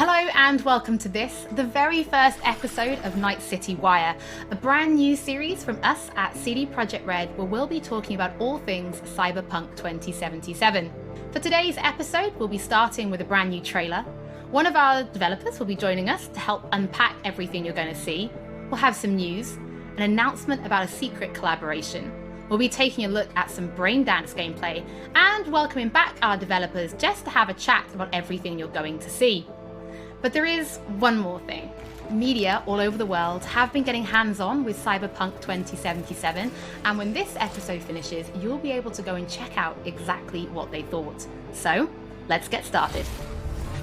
Hello and welcome to this, the very first episode of Night City Wire, a brand new series from us at CD Projekt Red where we'll be talking about all things Cyberpunk 2077. For today's episode, we'll be starting with a brand new trailer. One of our developers will be joining us to help unpack everything you're going to see. We'll have some news, an announcement about a secret collaboration. We'll be taking a look at some Braindance gameplay and welcoming back our developers just to have a chat about everything you're going to see. But there is one more thing. Media all over the world have been getting hands-on with Cyberpunk 2077, and when this episode finishes, you'll be able to go and check out exactly what they thought. So, let's get started.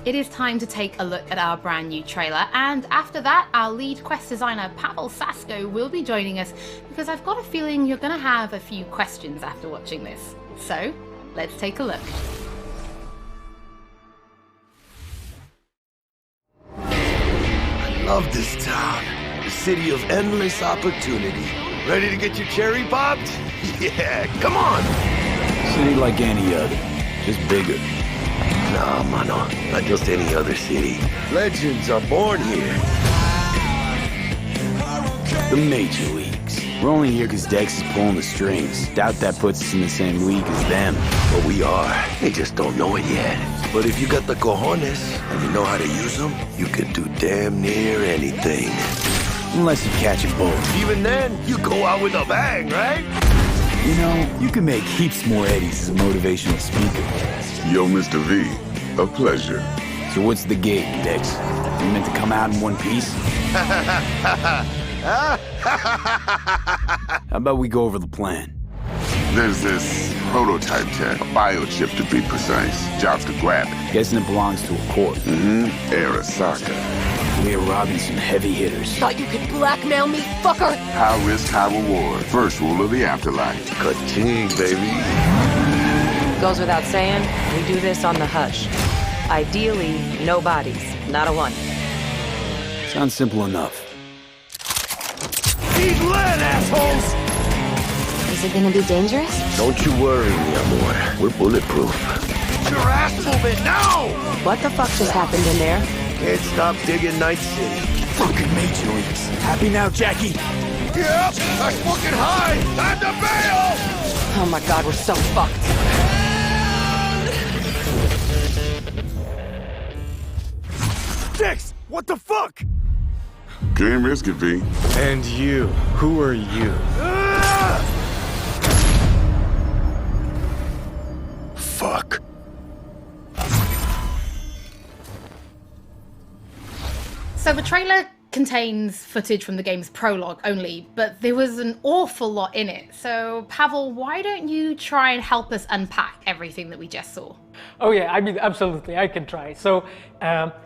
It is time to take a look at our brand new trailer, and after that, our lead quest designer Pavel Sasko will be joining us because I've got a feeling you're going to have a few questions after watching this. So, let's take a look. I love this town, the city of endless opportunity. Ready to get your cherry popped? Yeah, come on! City like any other, just bigger. Nah, mano, not just any other city. Legends are born here. The major leagues. We're only here because Dex is pulling the strings. Doubt that puts us in the same league as them. But we are. They just don't know it yet. But if you got the cojones and you know how to use them, you can do damn near anything. Unless you catch a bullet. Even then, you go out with a bang, right? You know, you can make heaps more eddies as a motivational speaker. Yo, Mr. V, a pleasure. So what's the gig, Dex? You meant to come out in one piece? How about we go over the plan? There's this prototype tech, a biochip to be precise. Job's to grab it. Guessing it belongs to a corp. Arasaka. We're robbing some heavy hitters. Thought you could blackmail me, fucker? High risk, high reward. First rule of the afterlife. Ka-ching, baby. Goes without saying, we do this on the hush. Ideally, no bodies, not a one. Sounds simple enough. Eat lead, assholes! Is it gonna be dangerous? Don't you worry, mi amor. We're bulletproof. Get your ass moving now! What the fuck just happened in there? Can't stop digging Night City. Fucking major leagues. Happy now, Jackie? Yep, that's fucking high! Time to bail! Oh my god, we're so fucked. Dex, what the fuck? Can't risk it, V. And you, who are you? Fuck. So the trailer contains footage from the game's prologue only, but there was an awful lot in it. So Pavel, why don't you try and help us unpack everything that we just saw? Oh yeah, I mean, absolutely, I can try. So,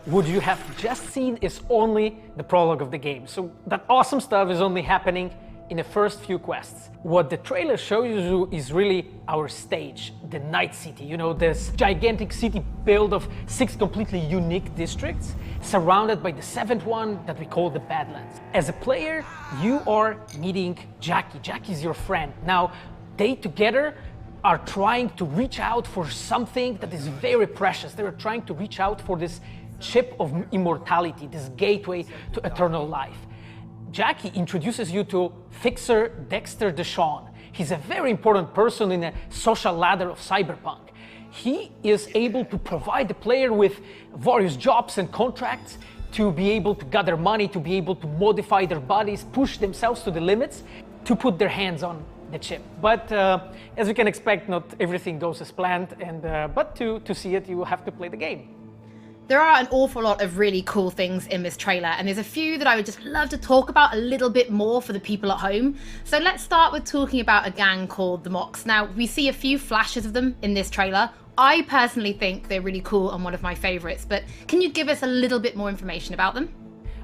what you have just seen is only the prologue of the game. So that awesome stuff is only happening in the first few quests. What the trailer shows you is really our stage, the Night City. You know, this gigantic city built of 6 completely unique districts, surrounded by the 7th one that we call the Badlands. As a player, you are meeting Jackie. Jackie's your friend. Now, they together are trying to reach out for something that is very precious. They're trying to reach out for this chip of immortality, this gateway to eternal life. Jackie introduces you to Fixer Dexter Deshawn. He's a very important person in the social ladder of Cyberpunk. He is able to provide the player with various jobs and contracts to be able to gather money, to be able to modify their bodies, push themselves to the limits, to put their hands on the chip. But as you can expect, not everything goes as planned, and but to see it, you will have to play the game. There are an awful lot of really cool things in this trailer, and there's a few that I would just love to talk about a little bit more for the people at home. So let's start with talking about a gang called the Mox. Now, we see a few flashes of them in this trailer. I personally think they're really cool and one of my favorites, but can you give us a little bit more information about them?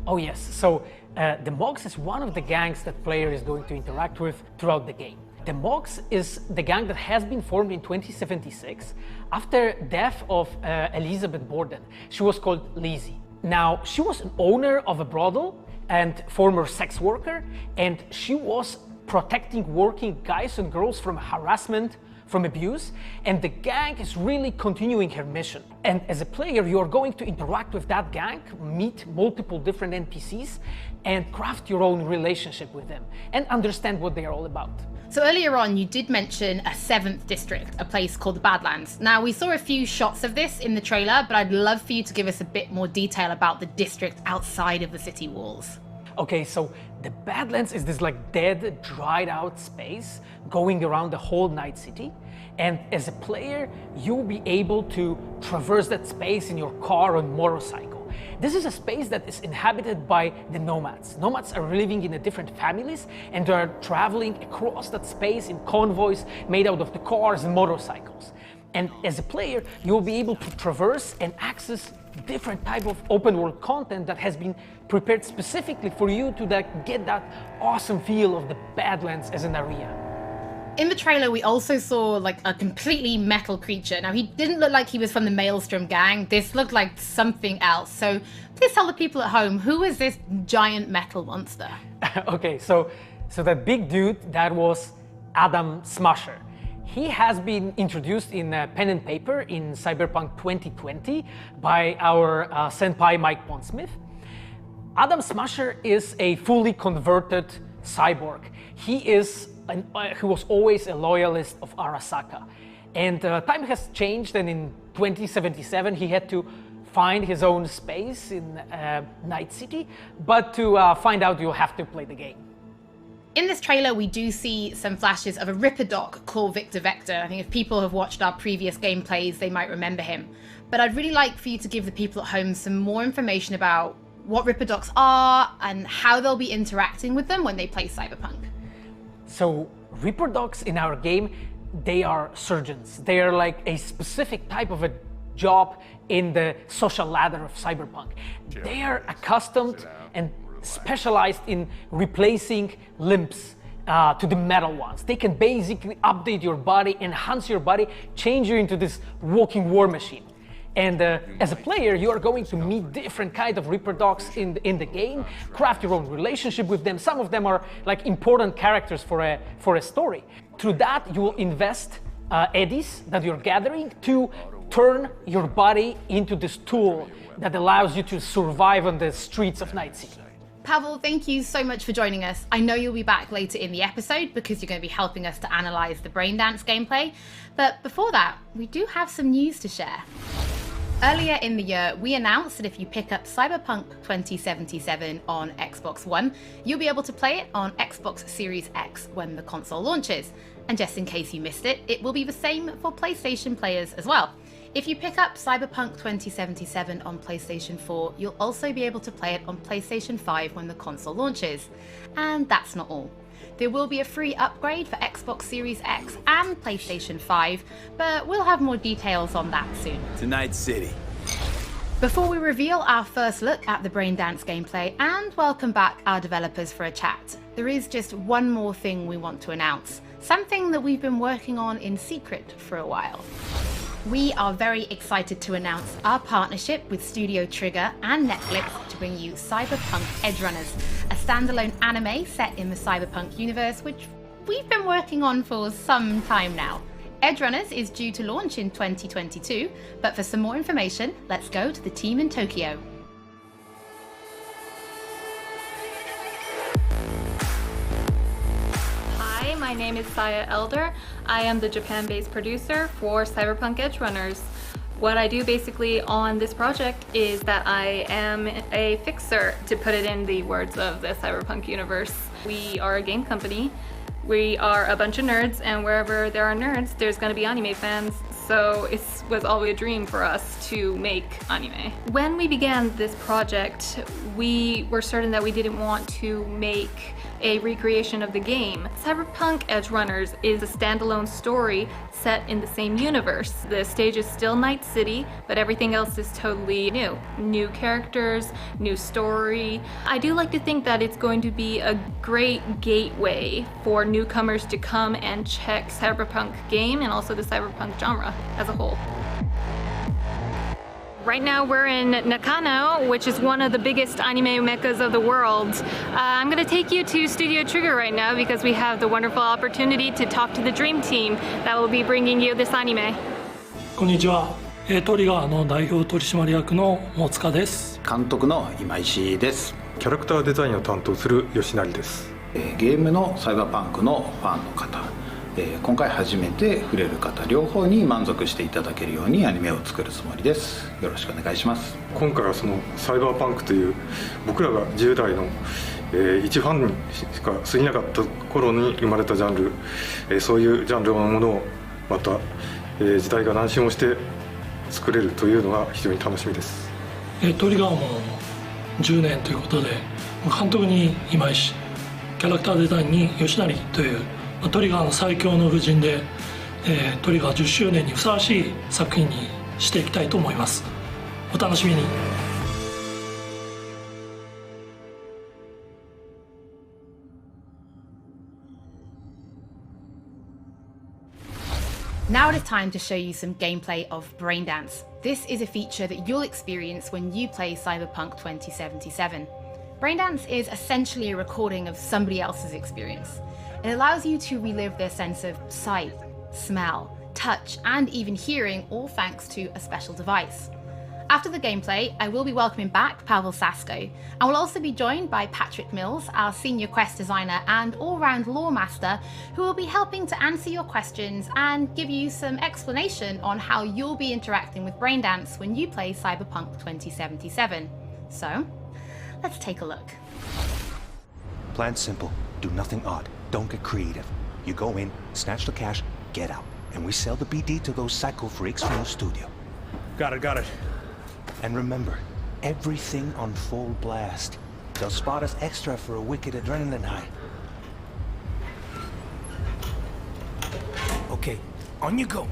Oh yes, so the Mox is one of the gangs that player is going to interact with throughout the game. The Mox is the gang that has been formed in 2076 after death of Elizabeth Borden. She was called Lizzie. Now, she was an owner of a brothel and former sex worker, and she was protecting working guys and girls from harassment, from abuse, and the gang is really continuing her mission. And as a player, you are going to interact with that gang, meet multiple different NPCs, and craft your own relationship with them, and understand what they are all about. So earlier on, you did mention a 7th district, a place called the Badlands. Now, we saw a few shots of this in the trailer, but I'd love for you to give us a bit more detail about the district outside of the city walls. Okay, so the Badlands is this like dead, dried out space going around the whole Night City. And as a player, you'll be able to traverse that space in your car or motorcycle. This is a space that is inhabited by the nomads. Nomads are living in different families and they are traveling across that space in convoys made out of the cars and motorcycles. And as a player, you'll be able to traverse and access different type of open world content that has been prepared specifically for you to get that awesome feel of the Badlands as an area. In the trailer, we also saw like a completely metal creature. Now, he didn't look like he was from the Maelstrom gang. This looked like something else. So please tell the people at home, who is this giant metal monster? Okay, so that big dude, that was Adam Smasher. He has been introduced in pen and paper in Cyberpunk 2020 by our senpai Mike Pondsmith. Adam Smasher is a fully converted cyborg. He was always a loyalist of Arasaka. And time has changed, and in 2077 he had to find his own space in Night City. But to find out, you'll have to play the game. In this trailer, we do see some flashes of a Ripper Doc called Victor Vector. I think if people have watched our previous gameplays, they might remember him. But I'd really like for you to give the people at home some more information about what Ripper Docs are and how they'll be interacting with them when they play Cyberpunk. So Ripper Docs in our game, they are surgeons. They are like a specific type of a job in the social ladder of Cyberpunk. They are accustomed and specialized in replacing limbs to the metal ones. They can basically update your body, enhance your body, change you into this walking war machine. And as a player, you are going to meet different kind of Ripper Docs in the game, craft your own relationship with them. Some of them are like important characters for a story. Through that, you will invest eddies that you're gathering to turn your body into this tool that allows you to survive on the streets of Night City. Pavel, thank you so much for joining us. I know you'll be back later in the episode because you're going to be helping us to analyze the Braindance gameplay. But before that, we do have some news to share. Earlier in the year, we announced that if you pick up Cyberpunk 2077 on Xbox One, you'll be able to play it on Xbox Series X when the console launches. And just in case you missed it, it will be the same for PlayStation players as well. If you pick up Cyberpunk 2077 on PlayStation 4, you'll also be able to play it on PlayStation 5 when the console launches. And that's not all. There will be a free upgrade for Xbox Series X and PlayStation 5, but we'll have more details on that soon. To Night City. Before we reveal our first look at the Braindance gameplay and welcome back our developers for a chat, there is just one more thing we want to announce, something that we've been working on in secret for a while. We are very excited to announce our partnership with Studio Trigger and Netflix to bring you Cyberpunk Edgerunners, a standalone anime set in the Cyberpunk universe, which we've been working on for some time now. Edgerunners is due to launch in 2022, but for some more information, let's go to the team in Tokyo. Hi, my name is Saya Elder. I am the Japan-based producer for Cyberpunk Edgerunners. What I do basically on this project is that I am a fixer, to put it in the words of the Cyberpunk universe. We are a game company. We are a bunch of nerds, and wherever there are nerds, there's going to be anime fans. So it was always a dream for us to make anime. When we began this project, we were certain that we didn't want to make a recreation of the game. Cyberpunk Edgerunners is a standalone story set in the same universe. The stage is still Night City, but everything else is totally new. New characters, new story. I do like to think that it's going to be a great gateway for newcomers to come and check Cyberpunk game and also the Cyberpunk genre as a whole. Right now we're in Nakano, which is one of the biggest anime meccas of the world. I'm going to take you to Studio Trigger right now because we have the wonderful opportunity to talk to the Dream Team that will be bringing you this anime. こんにちは。トリガーの代表取締役の大塚です。監督の今石です。キャラクターデザインを担当する吉成です。ゲームのサイバーパンクのファンの方、今回初めて触れる方両方に満足していただけるようにアニメを作るつもりです。よろしくお願いします。今回はそのサイバーパンクという僕らが10代の一ファンにしか過ぎなかった頃に生まれたジャンル、そういうジャンルのものをまた、時代が何周もして作れるというのが非常に楽しみです。トリガーも10年ということで、監督に今石、キャラクターデザインに吉成というトリガーの最強の布陣で、トリガー10周年にふさわしい作品にしていきたいと思います。お楽しみに。Now it is time to show you some gameplay of Braindance. This is a feature that you'll experience when you play Cyberpunk 2077. Braindance is essentially a recording of somebody else's experience. It allows you to relive their sense of sight, smell, touch, and even hearing, all thanks to a special device. After the gameplay, I will be welcoming back Pavel Sasko, and will also be joined by Patrick Mills, our senior quest designer and all-round lore master, who will be helping to answer your questions and give you some explanation on how you'll be interacting with Braindance when you play Cyberpunk 2077. So, let's take a look. Plan simple, do nothing odd, don't get creative. You go in, snatch the cash, get out, and we sell the BD to those psycho freaks from the studio. Got it. And remember, everything on full blast. They'll spot us extra for a wicked adrenaline high. Okay, on you go.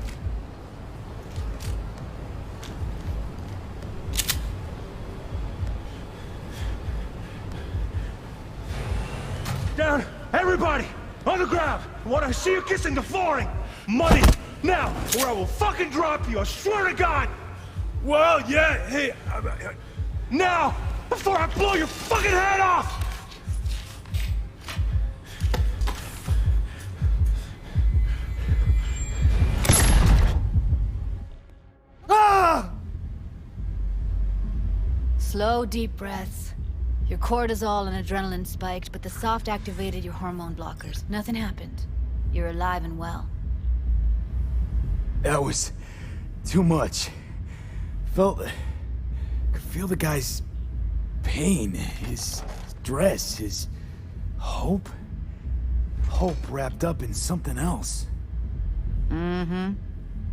Down! Everybody! On the ground! I want to see you kissing the flooring! Money! Now! Or I will fucking drop you! I swear to God! Well, yeah, hey... now! Before I blow your fucking head off! Ah! Slow, deep breaths. Your cortisol and adrenaline spiked, but the soft activated your hormone blockers. Nothing happened. You're alive and well. That was too much. Could feel the guy's pain, his stress, his hope. Hope wrapped up in something else. Mm-hmm.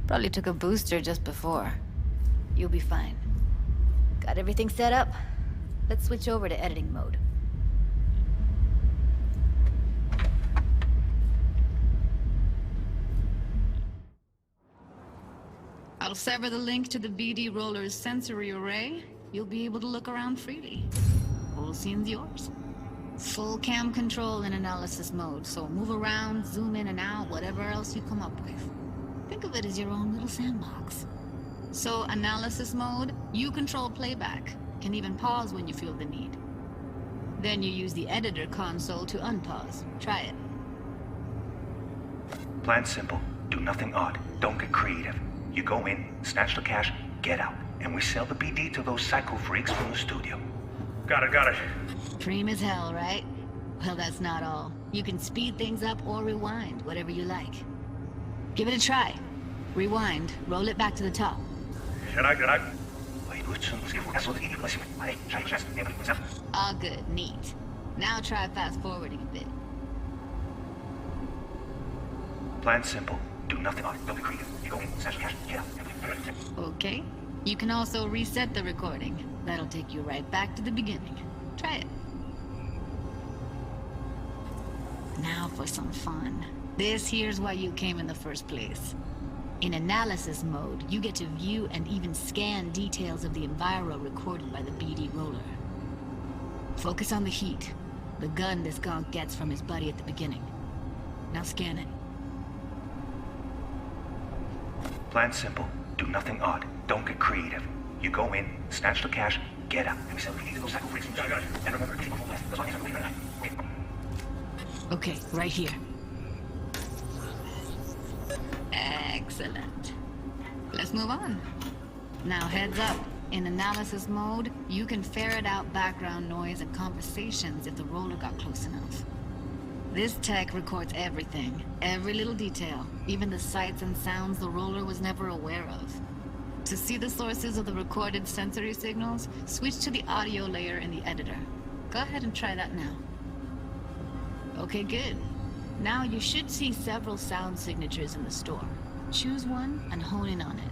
Probably took a booster just before. You'll be fine. Got everything set up? Let's switch over to editing mode. I'll sever the link to the BD Roller's sensory array. You'll be able to look around freely. Whole scene's yours. Full cam control in analysis mode, so move around, zoom in and out, whatever else you come up with. Think of it as your own little sandbox. So analysis mode, you control playback. Can even pause when you feel the need. Then you use the editor console to unpause. Try it. Plan simple, do nothing odd, don't get creative. You go in, snatch the cash, get out, and we sell the BD to those psycho freaks from the studio. Got it. Dream as hell, right? Well, that's not all. You can speed things up or rewind, whatever you like. Give it a try. Rewind, roll it back to the top. Can I? All good, neat. Now try fast forwarding a bit. Plan simple, do nothing odd, don't be creative. You go in, snatch the cash, get out. Okay. You can also reset the recording. That'll take you right back to the beginning. Try it. Now for some fun. This here's why you came in the first place. In analysis mode, you get to view and even scan details of the enviro recorded by the BD Roller. Focus on the heat, the gun this gonk gets from his buddy at the beginning. Now scan it. Plan simple, do nothing odd, don't get creative. You go in, snatch the cash, get out, and we sell the BD to those psycho freaks from the street. And remember, keep a full list. That's all you have to leave it at that. Okay, right here. Excellent. Let's move on. Now heads up. In analysis mode, you can ferret out background noise and conversations if the roller got close enough. This tech records everything, every little detail, even the sights and sounds the roller was never aware of. To see the sources of the recorded sensory signals, switch to the audio layer in the editor. Go ahead and try that now. Okay, good. Now you should see several sound signatures in the store. Choose one and hone in on it.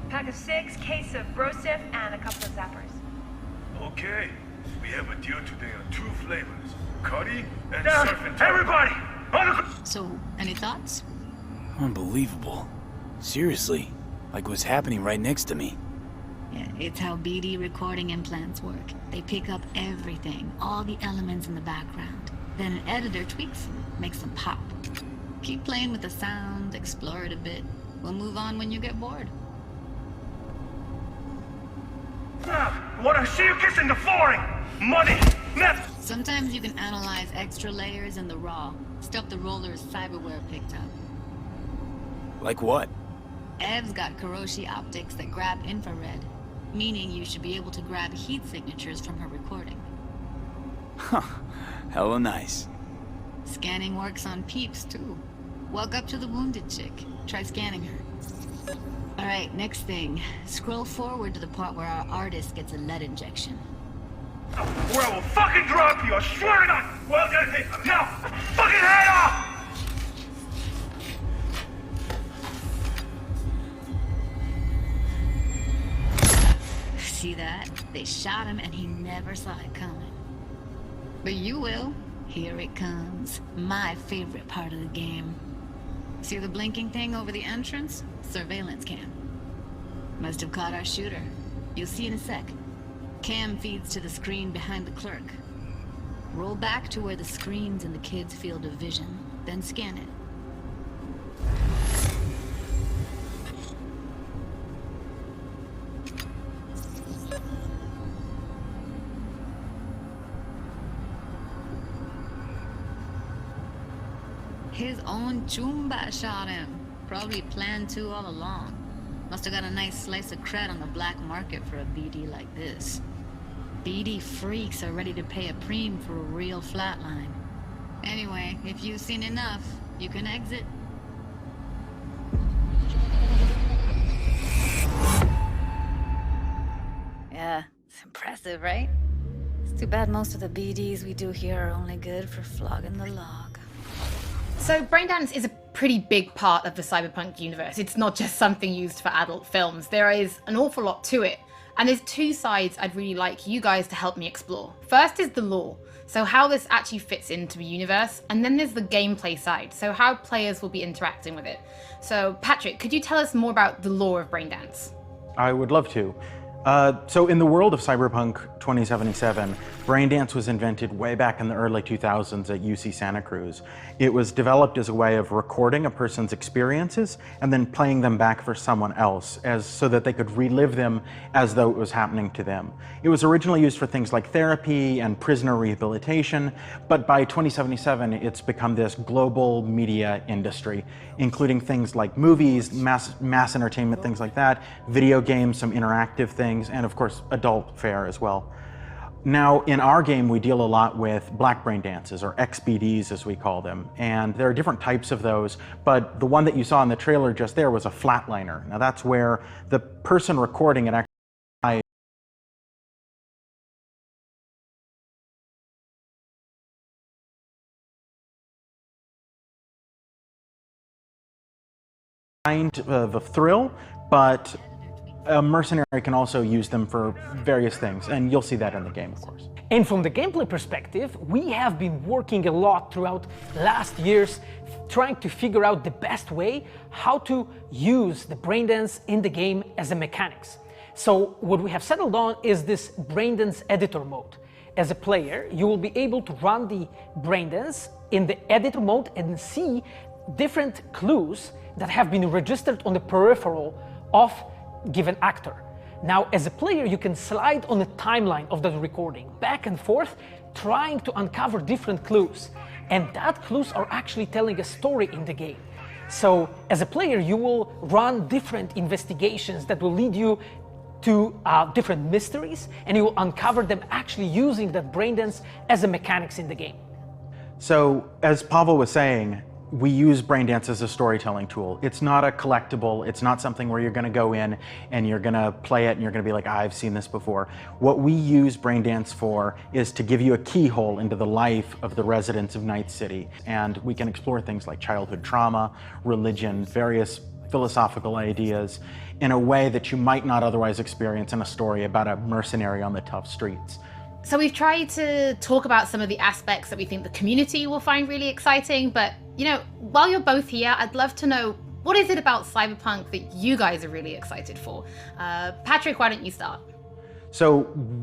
Pack of 6, case of Brosif, and a couple of zappers. Okay, we have a deal today on 2 flavors. Curry and Down. surf and turf. Everybody! So, any thoughts? Unbelievable. Seriously, like what's happening right next to me. Yeah, it's how BD recording implants work. They pick up everything, all the elements in the background. Then an editor tweaks them, makes them pop. Keep playing with the sound, explore it a bit. We'll move on when you get bored. Wanna see you kissing the flooring? Money! Now! Sometimes you can analyze extra layers in the raw, stuff the roller's cyberware picked up. Like what? Ev's got Kuroshi optics that grab infrared, meaning you should be able to grab heat signatures from her recording. Huh. Hella nice. Scanning works on peeps, too. Walk up to the wounded chick. Try scanning her. Alright, next thing. Scroll forward to the part where our artist gets a lead injection. Or I will fucking drop you, I swear to God! Well, hey, now! Fucking head off! See that? They shot him and he never saw it coming. But you will. Here it comes. My favorite part of the game. See the blinking thing over the entrance? Surveillance cam. Must have caught our shooter. You'll see in a sec. Cam feeds to the screen behind the clerk. Roll back to where the screen's in the kid's field of vision, then scan it. His own Chumba shot him. Probably planned to all along. Must have got a nice slice of cred on the black market for a BD like this. BD freaks are ready to pay a preem for a real flatline. Anyway, if you've seen enough, you can exit. Yeah, it's impressive, right? It's too bad most of the BDs we do here are only good for flogging the log. So Braindance is a pretty big part of the Cyberpunk universe. It's not just something used for adult films. There is an awful lot to it. And there's 2 sides I'd really like you guys to help me explore. First is the lore, so how this actually fits into the universe. And then there's the gameplay side, so how players will be interacting with it. So Patrick, could you tell us more about the lore of Braindance? I would love to. So in the world of Cyberpunk 2077, Braindance was invented way back in the early 2000s at UC Santa Cruz. It was developed as a way of recording a person's experiences and then playing them back for someone else so that they could relive them as though it was happening to them. It was originally used for things like therapy and prisoner rehabilitation, but by 2077 it's become this global media industry, including things like movies, mass entertainment, things like that, video games, some interactive things, and of course adult fare as well. Now in our game we deal a lot with black brain dances, or XBDs as we call them, and there are different types of those, but the one that you saw in the trailer just there was a flatliner. Now that's where the person recording it actually kind of a thrill, but a mercenary can also use them for various things, and you'll see that in the game, of course. And from the gameplay perspective, we have been working a lot throughout last years trying to figure out the best way how to use the Braindance in the game as a mechanics. So what we have settled on is this Braindance editor mode. As a player, you will be able to run the Braindance in the editor mode and see different clues that have been registered on the peripheral of given actor. Now, as a player, you can slide on the timeline of that recording, back and forth, trying to uncover different clues. And that clues are actually telling a story in the game. So, as a player, you will run different investigations that will lead you to different mysteries, and you will uncover them actually using that Braindance as a mechanics in the game. So, as Pavel was saying, we use Braindance as a storytelling tool. It's not a collectible. It's not something where you're going to go in and you're going to play it and you're going to be like, I've seen this before. What we use Braindance for is to give you a keyhole into the life of the residents of Night City. And we can explore things like childhood trauma, religion, various philosophical ideas in a way that you might not otherwise experience in a story about a mercenary on the tough streets. So we've tried to talk about some of the aspects that we think the community will find really exciting, but you know, while you're both here, I'd love to know, what is it about Cyberpunk that you guys are really excited for? Patrick, why don't you start? So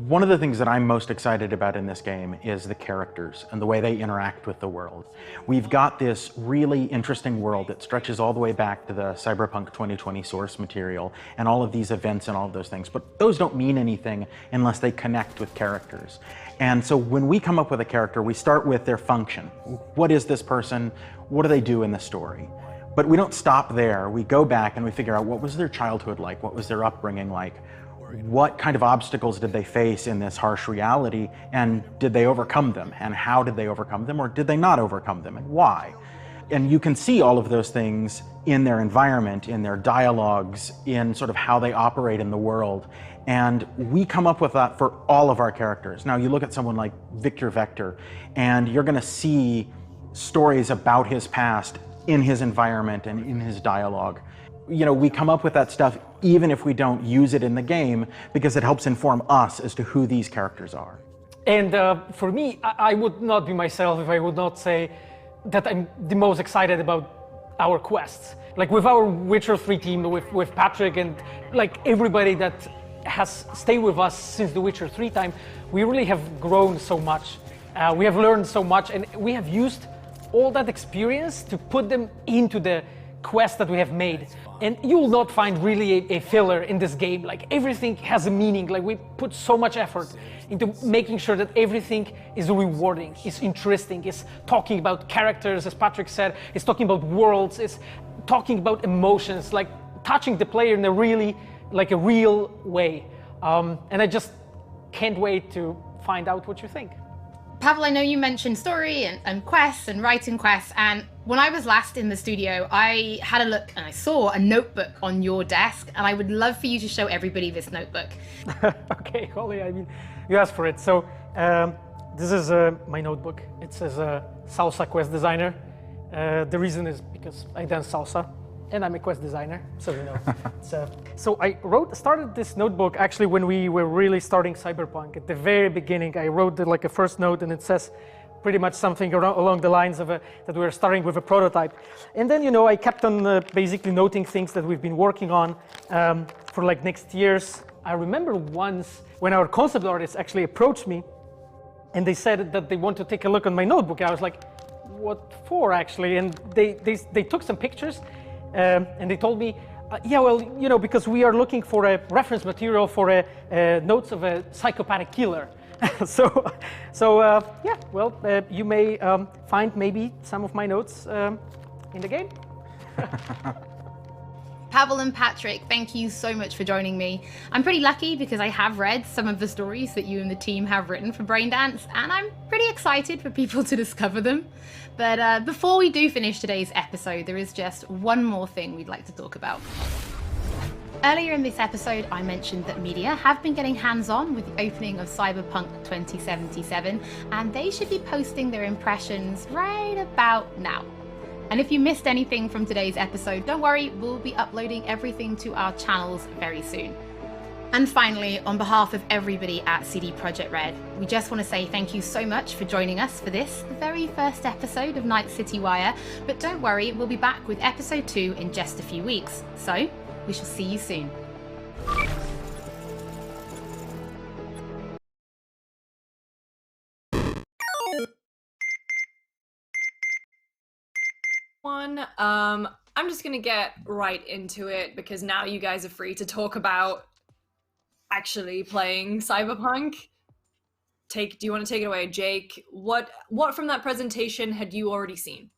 one of the things that I'm most excited about in this game is the characters and the way they interact with the world. We've got this really interesting world that stretches all the way back to the Cyberpunk 2020 source material and all of these events and all of those things, but those don't mean anything unless they connect with characters. And so when we come up with a character, we start with their function. What is this person? What do they do in the story? But we don't stop there. We go back and we figure out, what was their childhood like? What was their upbringing like? What kind of obstacles did they face in this harsh reality, and did they overcome them? And how did they overcome them, or did they not overcome them, and why? And you can see all of those things in their environment, in their dialogues, in sort of how they operate in the world. And we come up with that for all of our characters. Now, you look at someone like Victor Vector, and you're going to see stories about his past in his environment and in his dialogue. You know, we come up with that stuff even if we don't use it in the game, because it helps inform us as to who these characters are. And for me, I would not be myself if I would not say that I'm the most excited about our quests. Like with our Witcher 3 team, with Patrick and like everybody that has stayed with us since the Witcher 3 time, we really have grown so much. We have learned so much, and we have used all that experience to put them into the quest that we have made. And you will not find really a filler in this game. Like everything has a meaning. Like we put so much effort into making sure that everything is rewarding, is interesting, is talking about characters, as Patrick said, is talking about worlds, is talking about emotions, like touching the player in a really, like a real way. And I just can't wait to find out what you think. Pavel, I know you mentioned story and quests and writing quests, and when I was last in the studio, I had a look and I saw a notebook on your desk, and I would love for you to show everybody this notebook. Okay, Holly, I mean, you asked for it. So this is my notebook. It says Salsa Quest Designer. The reason is because I dance salsa, and I'm a quest designer, so you know. So I started this notebook actually when we were really starting Cyberpunk. At the very beginning, I wrote like a first note, and it says pretty much something along the lines of that we were starting with a prototype. And then, you know, I kept on basically noting things that we've been working on for like next years. I remember once when our concept artists actually approached me, and they said that they want to take a look on my notebook. I was like, what for actually? And they took some pictures. And they told me, yeah, well, you know, because we are looking for a reference material for notes of a psychopathic killer. Yeah, well, you may find maybe some of my notes in the game. Pavel and Patrick, thank you so much for joining me. I'm pretty lucky because I have read some of the stories that you and the team have written for Braindance, and I'm pretty excited for people to discover them. But before we do finish today's episode, there is just one more thing we'd like to talk about. Earlier in this episode, I mentioned that media have been getting hands-on with the opening of Cyberpunk 2077, and they should be posting their impressions right about now. And if you missed anything from today's episode, don't worry, we'll be uploading everything to our channels very soon. And finally, on behalf of everybody at CD Projekt Red, we just want to say thank you so much for joining us for this, the very first episode of Night City Wire. But don't worry, we'll be back with episode 2 in just a few weeks. So, we shall see you soon. One I'm just gonna get right into it because now you guys are free to talk about actually playing Cyberpunk. Do you want to take it away, Jake? What from that presentation had you already seen?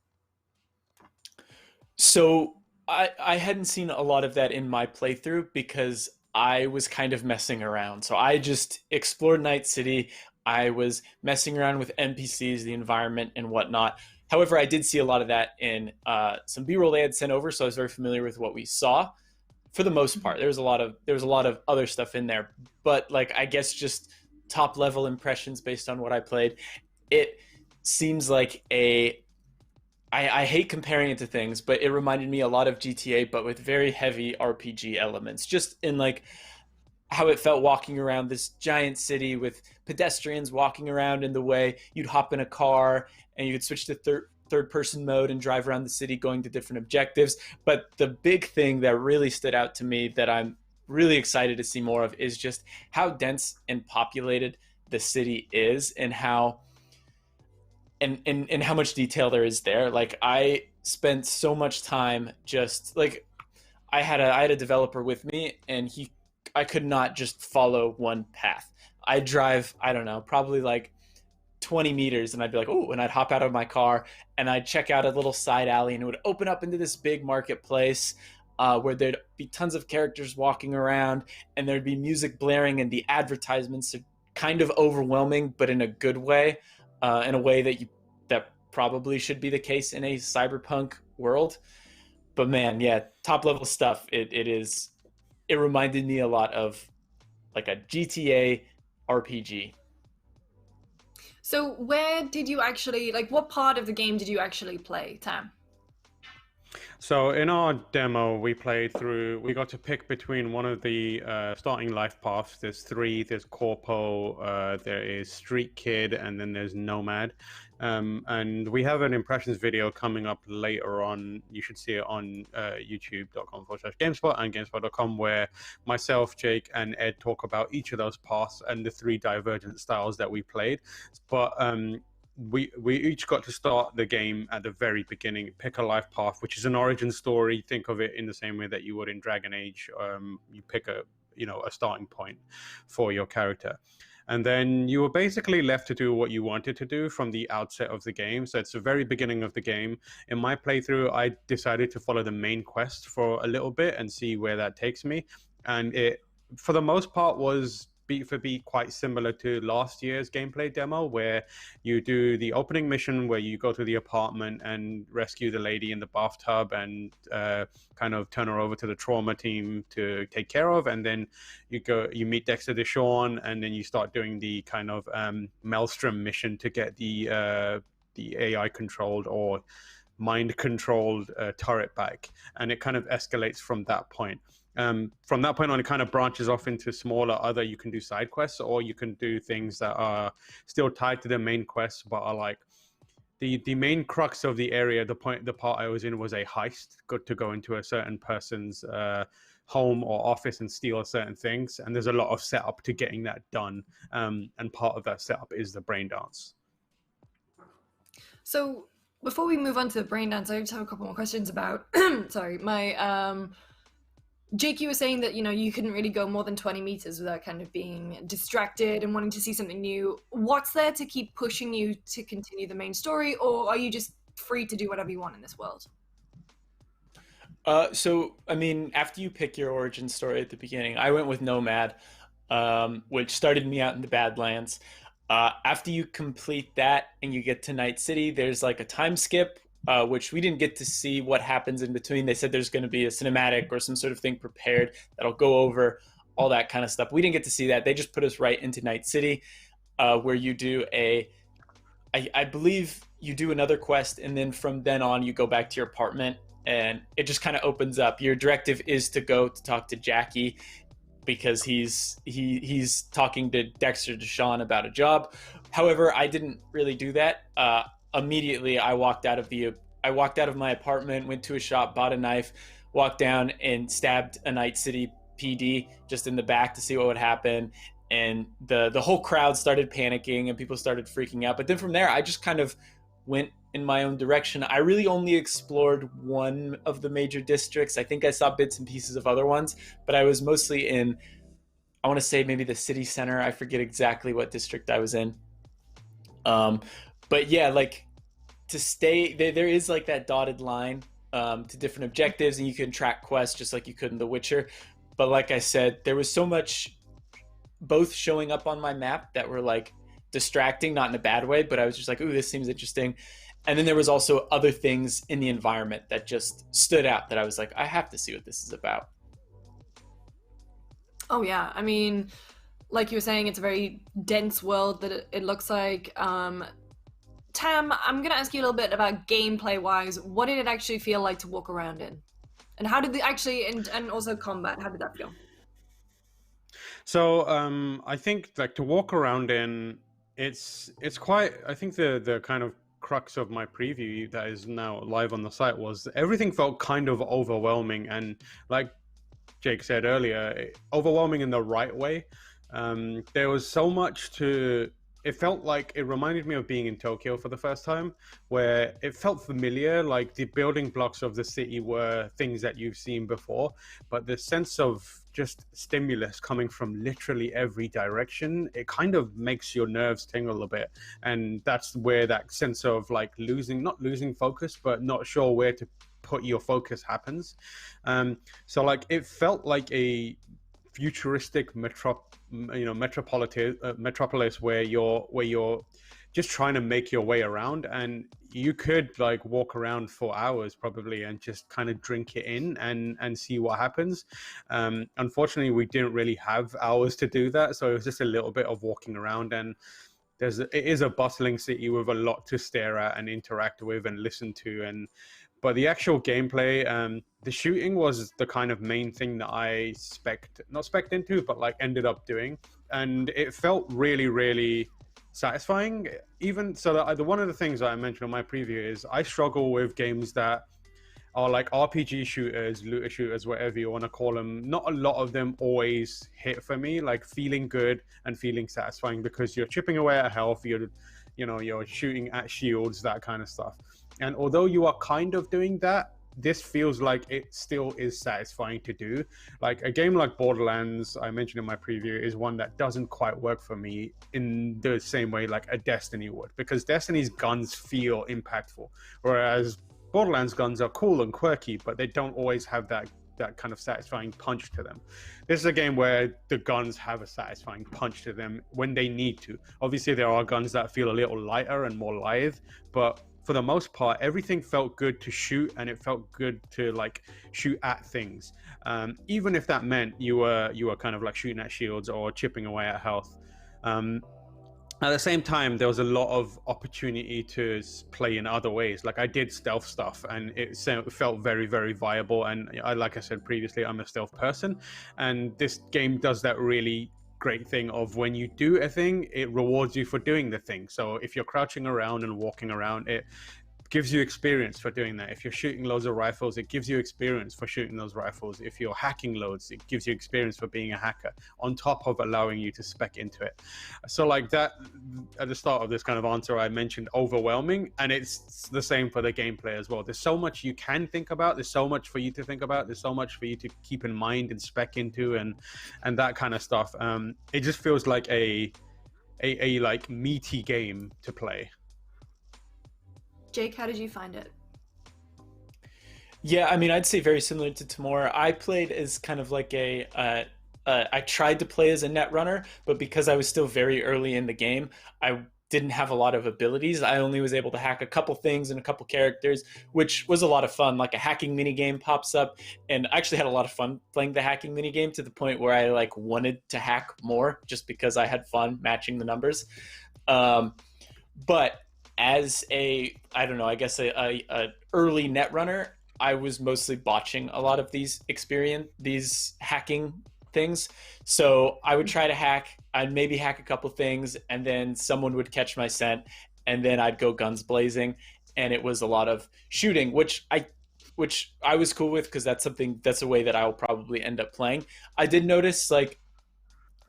So I hadn't seen a lot of that in my playthrough because I was kind of messing around. So I just explored Night City. I was messing around with NPCs, the environment, and whatnot. However, I did see a lot of that in some B-roll they had sent over, so I was very familiar with what we saw. For the most part, there was a lot of other stuff in there, but like I guess just top level impressions based on what I played. It seems like I hate comparing it to things, but it reminded me a lot of GTA, but with very heavy RPG elements. Just in like how it felt walking around this giant city with pedestrians walking around in the way. You'd hop in a car and you could switch to third person mode and drive around the city going to different objectives. But the big thing that really stood out to me that I'm really excited to see more of is just how dense and populated the city is and how and how much detail there is there. Like I spent so much time just like I had a developer with me and I could not just follow one path. I'd drive, I don't know, probably like 20 meters and I'd be like, oh, and I'd hop out of my car and I'd check out a little side alley and it would open up into this big marketplace where there'd be tons of characters walking around and there'd be music blaring and the advertisements are kind of overwhelming, but in a good way, in a way that probably should be the case in a cyberpunk world. But man, yeah, top level stuff. It reminded me a lot of like a GTA RPG. So where did you actually, like what part of the game did you actually play, Tam? So in our demo, we got to pick between one of the starting life paths. There's three, there's Corpo, there is Street Kid, and then there's Nomad. And we have an impressions video coming up later on. You should see it on youtube.com/GameSpot and GameSpot.com, where myself, Jake, and Ed talk about each of those paths and the three divergent styles that we played. But we each got to start the game at the very beginning, pick a life path, which is an origin story. Think of it in the same way that you would in Dragon Age. You pick a starting point for your character. And then you were basically left to do what you wanted to do from the outset of the game. So it's the very beginning of the game. In my playthrough, I decided to follow the main quest for a little bit and see where that takes me. And it, for the most part, was beat for beat quite similar to last year's gameplay demo, where you do the opening mission where you go to the apartment and rescue the lady in the bathtub and kind of turn her over to the trauma team to take care of, and then you meet Dexter Deshawn, and then you start doing the kind of Maelstrom mission to get the AI controlled or mind controlled turret back, and it kind of escalates from that point. From that point on, it kind of branches off into smaller other, you can do side quests, or you can do things that are still tied to the main quests, but are like the main crux of the area. The part I was in was a heist, got to go into a certain person's home or office and steal certain things, and there's a lot of setup to getting that done, and part of that setup is the Braindance. So before we move on to the Braindance, I just have a couple more questions about sorry, my Jake, you were saying that, you couldn't really go more than 20 meters without kind of being distracted and wanting to see something new. What's there to keep pushing you to continue the main story, or are you just free to do whatever you want in this world? So, I mean, after you pick your origin story at the beginning, I went with Nomad, which started me out in the Badlands. After you complete that and you get to Night City, there's like a time skip, which we didn't get to see what happens in between. They said there's going to be a cinematic or some sort of thing prepared that'll go over all that kind of stuff. We didn't get to see that. They just put us right into Night City, where you do I believe you do another quest, and then from then on you go back to your apartment, and it just kind of opens up. Your directive is to go to talk to Jackie because he's talking to Dexter Deshawn about a job. However, I didn't really do that. Immediately I walked out of my apartment, went to a shop, bought a knife, walked down and stabbed a Night City PD just in the back to see what would happen. And the whole crowd started panicking and people started freaking out. But then from there, I just kind of went in my own direction. I really only explored one of the major districts. I think I saw bits and pieces of other ones, but I was mostly in, I want to say maybe the city center. I forget exactly what district I was in. But yeah, like to stay there is like that dotted line to different objectives, and you can track quests just like you could in The Witcher. But like I said, there was so much both showing up on my map that were like distracting, not in a bad way, but I was just like, ooh, this seems interesting. And then there was also other things in the environment that just stood out that I was like, I have to see what this is about. Oh yeah, I mean, like you were saying, it's a very dense world that it looks like. Tam, I'm gonna ask you a little bit about gameplay-wise. What did it actually feel like to walk around in? And how did and also combat, how did that feel? So I think like to walk around in, it's quite, I think the kind of crux of my preview that is now live on the site was everything felt kind of overwhelming, and like Jake said earlier, overwhelming in the right way. There was so much to, it felt like it reminded me of being in Tokyo for the first time, where it felt familiar, like the building blocks of the city were things that you've seen before, but the sense of just stimulus coming from literally every direction, it kind of makes your nerves tingle a bit. And that's where that sense of like not losing focus, but not sure where to put your focus happens. So like it felt like a futuristic metropolis where you're just trying to make your way around, and you could like walk around for hours probably and just kind of drink it in and see what happens. Unfortunately, we didn't really have hours to do that, so it was just a little bit of walking around, and it is a bustling city with a lot to stare at and interact with and listen to. But the actual gameplay, the shooting was the kind of main thing that I not spec'd into, but like ended up doing. And it felt really, really satisfying. Even so, one of the things that I mentioned in my preview is I struggle with games that are like RPG shooters, looter shooters, whatever you want to call them. Not a lot of them always hit for me, like feeling good and feeling satisfying because you're chipping away at health, you're shooting at shields, that kind of stuff. And although you are kind of doing that, this feels like it still is satisfying to do. Like a game like Borderlands, I mentioned in my preview, is one that doesn't quite work for me in the same way like a Destiny would, because Destiny's guns feel impactful, whereas Borderlands guns are cool and quirky, but they don't always have that kind of satisfying punch to them. This is a game where the guns have a satisfying punch to them when they need to. Obviously, there are guns that feel a little lighter and more lithe, but for the most part, everything felt good to shoot, and it felt good to like shoot at things, even if that meant you were kind of like shooting at shields or chipping away at health. At the same time, there was a lot of opportunity to play in other ways. Like I did stealth stuff, and it felt very, very viable. And like I said previously, I'm a stealth person, and this game does that really great thing of when you do a thing, it rewards you for doing the thing. So if you're crouching around and walking around, it gives you experience for doing that. If you're shooting loads of rifles, it gives you experience for shooting those rifles. If you're hacking loads, it gives you experience for being a hacker, on top of allowing you to spec into it. So like that, at the start of this kind of answer, I mentioned overwhelming, and it's the same for the gameplay as well. There's so much you can think about, there's so much for you to think about, there's so much for you to keep in mind and spec into and that kind of stuff. It just feels like a like meaty game to play. Jake, how did you find it? Yeah, I mean, I'd say very similar to Tamora. I played as kind of like I tried to play as a net runner, but because I was still very early in the game, I didn't have a lot of abilities. I only was able to hack a couple things and a couple characters, which was a lot of fun. Like a hacking minigame pops up, and I actually had a lot of fun playing the hacking minigame to the point where I like wanted to hack more just because I had fun matching the numbers. But as a early net runner, I was mostly botching a lot of these hacking things. So I would try to hack, I'd maybe hack a couple things, and then someone would catch my scent, and then I'd go guns blazing, and it was a lot of shooting, which I was cool with because that's a way that I will probably end up playing. I did notice like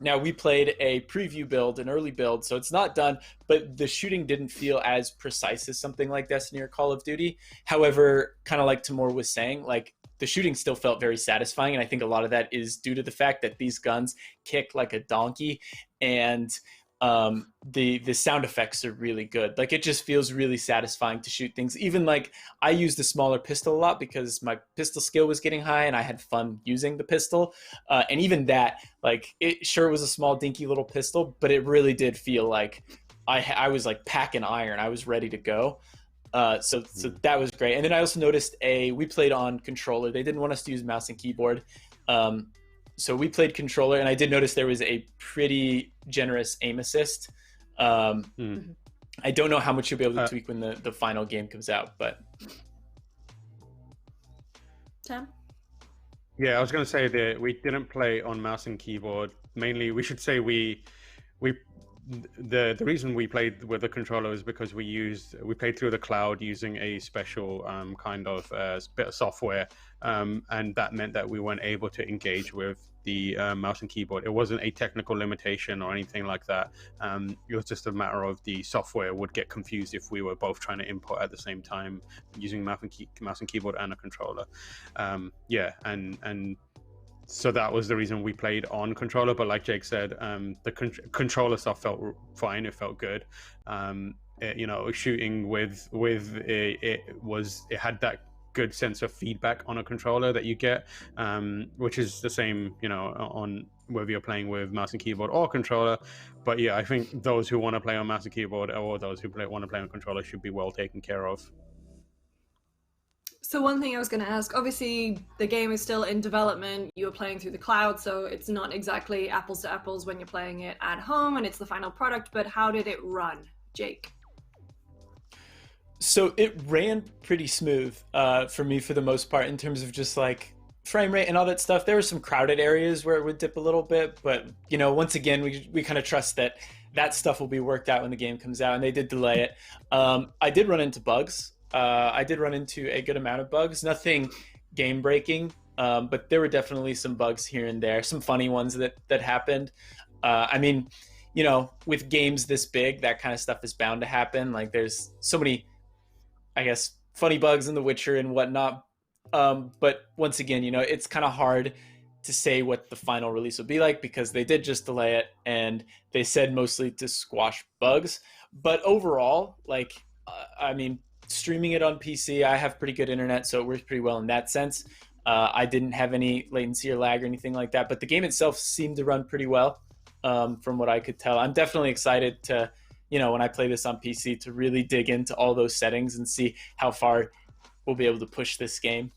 Now, we played a preview build, an early build, so it's not done, but the shooting didn't feel as precise as something like Destiny or Call of Duty. However, kind of like Timur was saying, like, the shooting still felt very satisfying, and I think a lot of that is due to the fact that these guns kick like a donkey, and the sound effects are really good. Like, it just feels really satisfying to shoot things. Even like, I used a smaller pistol a lot because my pistol skill was getting high and I had fun using the pistol. And even that, like, it sure was a small dinky little pistol, but it really did feel like I was like packing iron. I was ready to go. So that was great. And then I also noticed we played on controller. They didn't want us to use mouse and keyboard. So we played controller, and I did notice there was a pretty generous aim assist. I don't know how much you'll be able to tweak when the final game comes out, but... Sam? Yeah, I was going to say that we didn't play on mouse and keyboard. Mainly, we should say the reason we played with the controller is because we played through the cloud using a special kind of bit of software, and that meant that we weren't able to engage with the mouse and keyboard. It wasn't a technical limitation or anything like that. It was just a matter of the software would get confused if we were both trying to input at the same time using mouse and keyboard and a controller. And so that was the reason we played on controller. But like Jake said, the controller stuff felt fine. It felt good. Shooting with it had that good sense of feedback on a controller that you get, which is the same, on whether you're playing with mouse and keyboard or controller. But yeah, I think those who want to play on mouse and keyboard or those who want to play on controller should be well taken care of. So one thing I was going to ask, obviously the game is still in development, you were playing through the cloud, so it's not exactly apples to apples when you're playing it at home and it's the final product, but how did it run, Jake? So it ran pretty smooth for me for the most part in terms of just like frame rate and all that stuff. There were some crowded areas where it would dip a little bit, but once again, we kind of trust that stuff will be worked out when the game comes out, and they did delay it. I did run into bugs. I did run into a good amount of bugs, nothing game breaking, but there were definitely some bugs here and there, some funny ones that happened. I mean, with games this big, that kind of stuff is bound to happen. Like, there's so many, I guess, funny bugs in The Witcher and whatnot. But once again, it's kind of hard to say what the final release will be like because they did just delay it and they said mostly to squash bugs. But overall, streaming it on PC, I have pretty good internet, so it works pretty well in that sense. I didn't have any latency or lag or anything like that, but the game itself seemed to run pretty well from what I could tell. I'm definitely excited to, when I play this on PC, to really dig into all those settings and see how far we'll be able to push this game.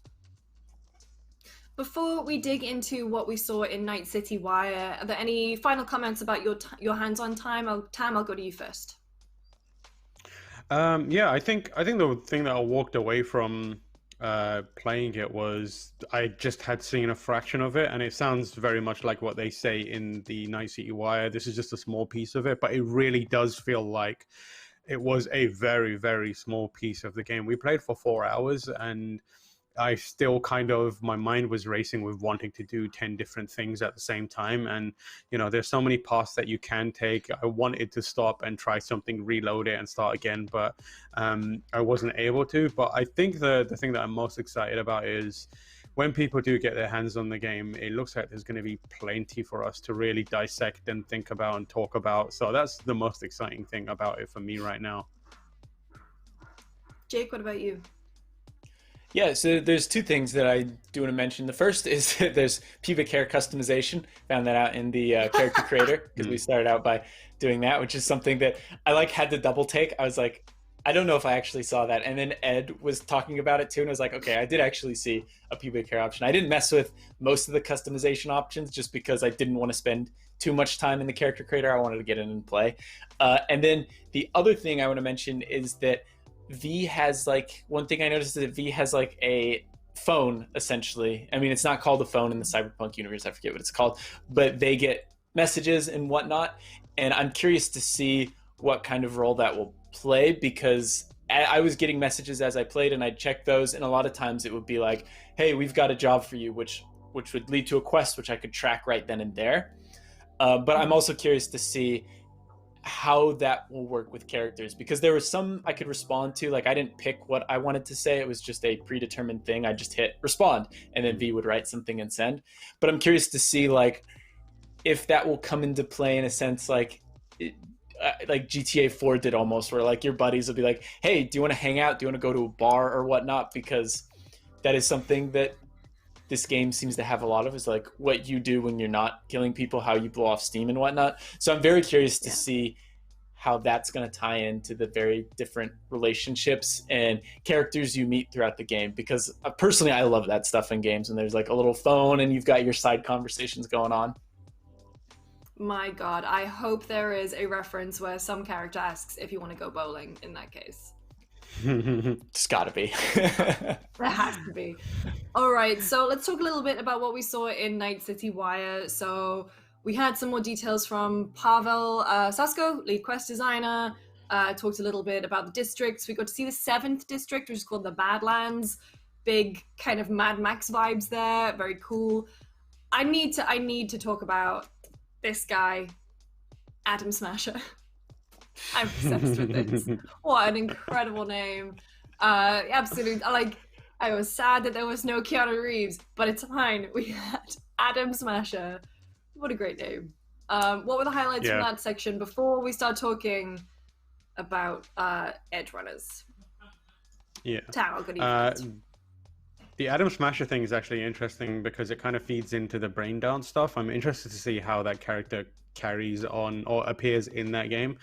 Before we dig into what we saw in Night City Wire, are there any final comments about your hands-on time? Tam, I'll go to you first. I think the thing that I walked away from playing it was I just had seen a fraction of it, and it sounds very much like what they say in the Night City Wire. This is just a small piece of it, but it really does feel like it was a very, very small piece of the game. We played for 4 hours, and I still my mind was racing with wanting to do 10 different things at the same time. And, there's so many paths that you can take. I wanted to stop and try something, reload it and start again, but I wasn't able to. But I think the thing that I'm most excited about is when people do get their hands on the game, it looks like there's going to be plenty for us to really dissect and think about and talk about. So that's the most exciting thing about it for me right now. Jake, what about you? Yeah, so there's two things that I do want to mention. The first is that there's pubic hair customization. Found that out in the character creator because we started out by doing that, which is something that I had to double take. I was like, I don't know if I actually saw that. And then Ed was talking about it too, and I was like, okay, I did actually see a pubic hair option. I didn't mess with most of the customization options just because I didn't want to spend too much time in the character creator. I wanted to get in and play. And then the other thing I want to mention is that V has one thing I noticed is that V has a phone, essentially. I mean, it's not called a phone in the Cyberpunk universe, I forget what it's called, but they get messages and whatnot, and I'm curious to see what kind of role that will play, because I was getting messages as I played and I'd check those, and a lot of times it would be like, hey, we've got a job for you, which would lead to a quest which I could track right then and there. But I'm also curious to see how that will work with characters, because there were some I could respond to. Like, I didn't pick what I wanted to say. It was just a predetermined thing. I just hit respond, and then V would write something and send. But I'm curious to see, like, if that will come into play in a sense like GTA 4 did almost, where like your buddies will be like, hey, do you want to hang out? Do you want to go to a bar or whatnot? Because that is something that this game seems to have a lot of, is like what you do when you're not killing people, how you blow off steam and whatnot. So I'm very curious to see how that's going to tie into the very different relationships and characters you meet throughout the game. Because personally, I love that stuff in games, and there's like a little phone and you've got your side conversations going on. My God, I hope there is a reference where some character asks if you want to go bowling in that case. It's gotta be. There has to be. All right, so let's talk a little bit about what we saw in Night City Wire. So we had some more details from Pavel Sasko, lead quest designer. Talked a little bit about the districts. We got to see the 7th district, which is called the Badlands. Big kind of Mad Max vibes there. Very cool. I need to talk about this guy, Adam Smasher. I'm obsessed with this. What an incredible name. Absolutely. I was sad that there was no Keanu Reeves, but it's fine. We had Adam Smasher. What a great name. What were the highlights from that section before we start talking about Edge Runners? Yeah. Tao, good evening. The Adam Smasher thing is actually interesting because it kind of feeds into the Braindance stuff. I'm interested to see how that character carries on or appears in that game.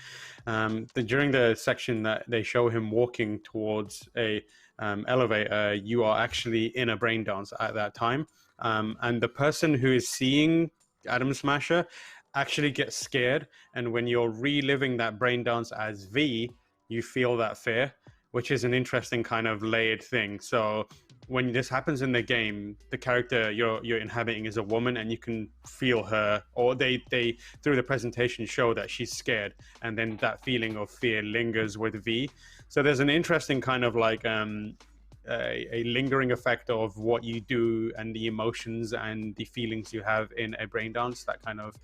During the section that they show him walking towards a elevator, you are actually in a Braindance at that time. And the person who is seeing Adam Smasher actually gets scared. And when you're reliving that Braindance as V, you feel that fear, which is an interesting kind of layered thing. So when this happens in the game, the character you're inhabiting is a woman, and you can feel her, or they through the presentation show that she's scared, and then that feeling of fear lingers with V. So there's an interesting kind of like a lingering effect of what you do and the emotions and the feelings you have in a Braindance that kind of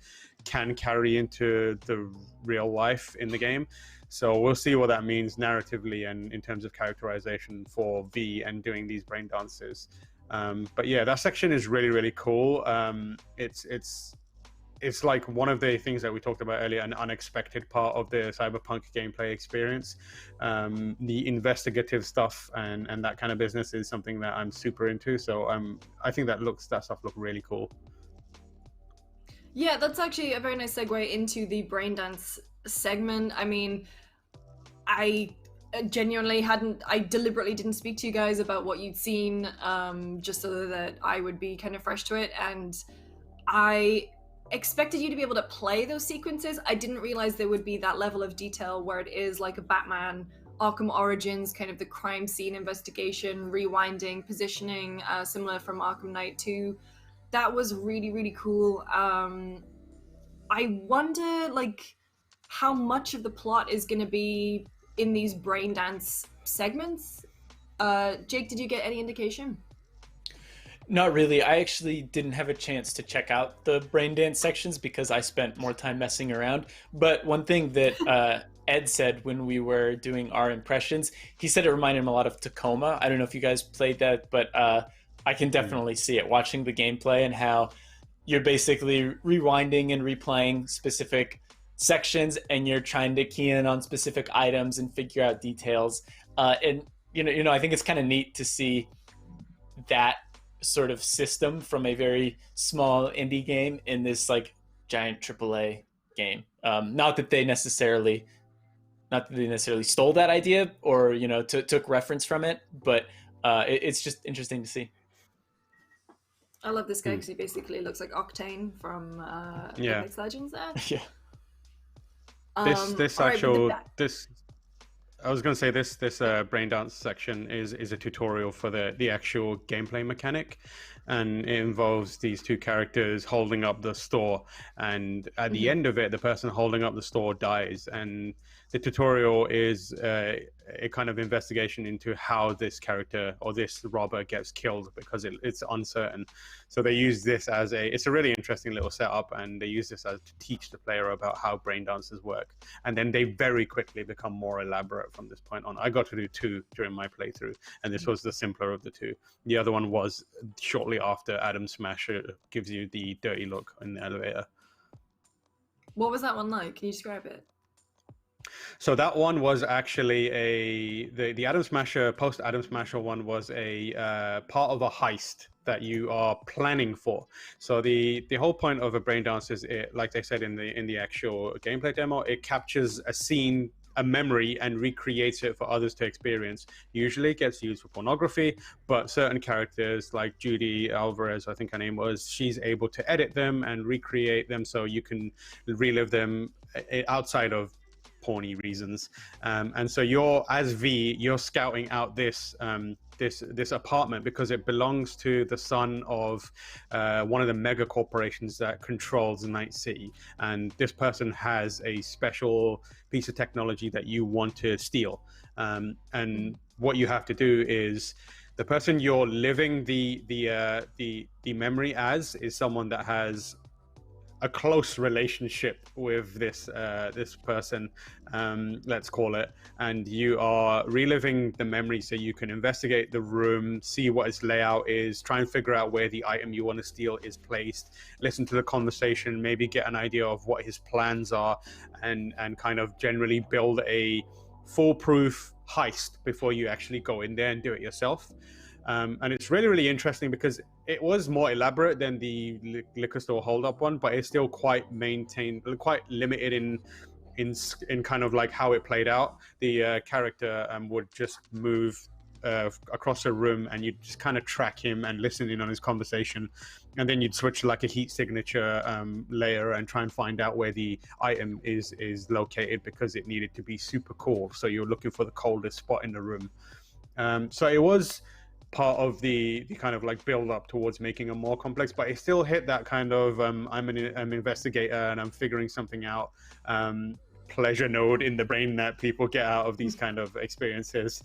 can carry into the real life in the game. So we'll see what that means narratively and in terms of characterization for V and doing these Braindances. But yeah, that section is really, really cool. It's like one of the things that we talked about earlier, an unexpected part of the Cyberpunk gameplay experience. The investigative stuff and that kind of business is something that I'm super into. So I think that stuff look really cool. Yeah, that's actually a very nice segue into the Braindance segment. I mean, I genuinely I deliberately didn't speak to you guys about what you'd seen, just so that I would be kind of fresh to it. And I expected you to be able to play those sequences. I didn't realize there would be that level of detail where it is like a Batman Arkham Origins, kind of the crime scene investigation, rewinding, positioning, similar from Arkham Knight 2. That was really, really cool. I wonder, like, how much of the plot is going to be in these Braindance segments. Jake, did you get any indication? Not really. I actually didn't have a chance to check out the Braindance sections because I spent more time messing around. But one thing that Ed said when we were doing our impressions, he said it reminded him a lot of Tacoma. I don't know if you guys played that, but I can definitely see it watching the gameplay and how you're basically rewinding and replaying specific sections, and you're trying to key in on specific items and figure out details. And you know, I think it's kind of neat to see that sort of system from a very small indie game in this like giant AAA game. Not that they necessarily stole that idea or took reference from it, but it's just interesting to see. I love this guy because he basically looks like Octane from Apex Legends there. Yeah. This Braindance section is a tutorial for the actual gameplay mechanic. and it involves these two characters holding up the store, and at the end of it, the person holding up the store dies, and the tutorial is a kind of investigation into how this character or this robber gets killed, because it's uncertain. So they use this as it's a really interesting little setup, and they use this as to teach the player about how brain dances work, and then they very quickly become more elaborate from this point on. I got to do 2 during my playthrough, and this was the simpler of the 2. The other one was shortly after Adam Smasher gives you the dirty look in the elevator. What was that one like? Can you describe it? So that one was actually the Adam Smasher, post Adam Smasher one was a part of a heist that you are planning for. So the whole point of a brain dance is, like they said in the actual gameplay demo, it captures a scene, a memory, and recreates it for others to experience. Usually it gets used for pornography, but certain characters like Judy Alvarez, I think her name was, she's able to edit them and recreate them so you can relive them outside of porny reasons. And so you're, as V, you're scouting out this apartment because it belongs to the son of one of the mega corporations that controls Night City, and this person has a special piece of technology that you want to steal. And what you have to do is, the person you're living the memory as is someone that has a close relationship with this person, let's call it, and you are reliving the memory so you can investigate the room, see what its layout is, try and figure out where the item you want to steal is placed, listen to the conversation, maybe get an idea of what his plans are, and kind of generally build a foolproof heist before you actually go in there and do it yourself. And it's really, really interesting because it was more elaborate than the liquor store hold-up one, but it's still quite maintained, quite limited in kind of like how it played out. The character would just move across a room, and you'd just kind of track him and listen in on his conversation, and then you'd switch to like a heat signature layer and try and find out where the item is located, because it needed to be super cool. So you're looking for the coldest spot in the room. So it was part of the kind of like build up towards making it more complex, but it still hit that kind of I'm an investigator and I'm figuring something out pleasure node in the brain that people get out of these kind of experiences.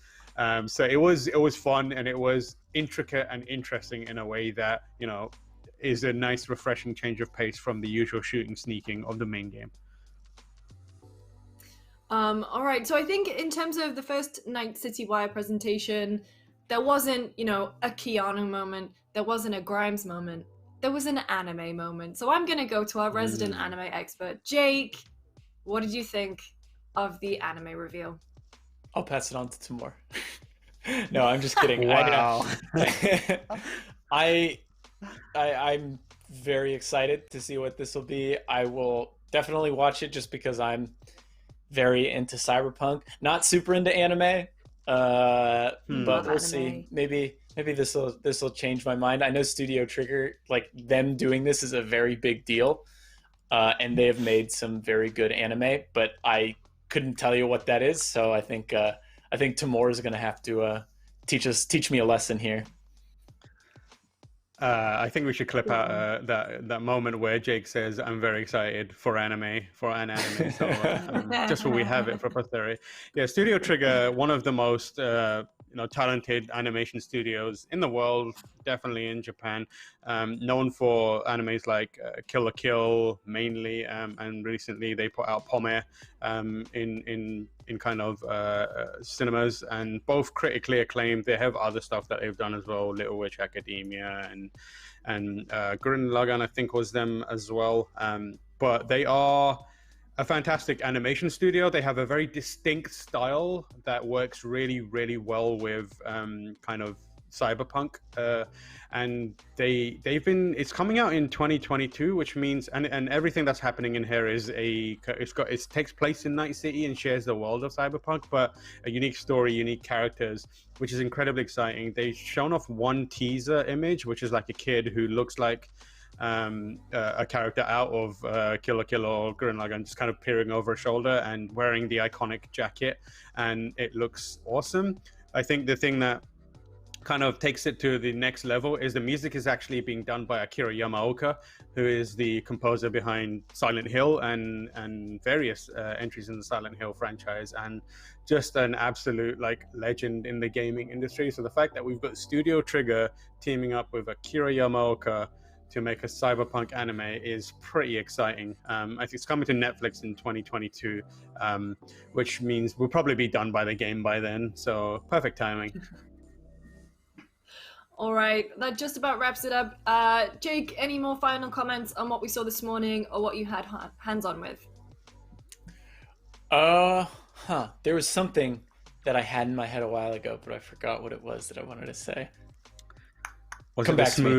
So it was fun, and it was intricate and interesting in a way that, you know, is a nice refreshing change of pace from the usual shooting sneaking of the main game. All right, so I think in terms of the first Night City Wire presentation, there wasn't, you know, a Keanu moment, there wasn't a Grimes moment, there was an anime moment. So I'm gonna go to our resident anime expert, Jake. What did you think of the anime reveal? I'll pass it on to Timur. No, I'm just kidding. Wow. I'm very excited to see what this will be. I will definitely watch it just because I'm very into Cyberpunk. Not super into anime, but we'll see. Maybe this will change my mind. I know Studio Trigger, like them doing this is a very big deal, and they have made some very good anime, but I couldn't tell you what that is. So I think Timur is going to have to teach me a lesson here. I think we should clip out that moment where Jake says, "I'm very excited for an anime." So just so we have it for posterity. Yeah, Studio Trigger, one of the most talented animation studios in the world, definitely in Japan, known for animes like Kill la Kill mainly, and recently they put out Pome in kind of cinemas, and both critically acclaimed. They have other stuff that they've done as well, Little Witch Academia and Gurren Lagann, I think, was them as well. But they are a fantastic animation studio. They have a very distinct style that works really, really well with kind of Cyberpunk, and it's coming out in 2022, which means and everything that's happening in here is it takes place in Night City and shares the world of Cyberpunk, but a unique story, unique characters, which is incredibly exciting. They've shown off one teaser image, which is like a kid who looks like a character out of Kill la Kill or Gurren Lagann, just kind of peering over a shoulder and wearing the iconic jacket, and it looks awesome. I think the thing that kind of takes it to the next level is the music is actually being done by Akira Yamaoka, who is the composer behind Silent Hill and various entries in the Silent Hill franchise, and just an absolute like legend in the gaming industry. So the fact that we've got Studio Trigger teaming up with Akira Yamaoka to make a cyberpunk anime is pretty exciting. I think it's coming to Netflix in 2022, which means we'll probably be done by the game by then. So perfect timing. All right, that just about wraps it up. Jake, any more final comments on what we saw this morning or what you had hands-on with? There was something that I had in my head a while ago, but I forgot what it was that I wanted to say. Come back to me.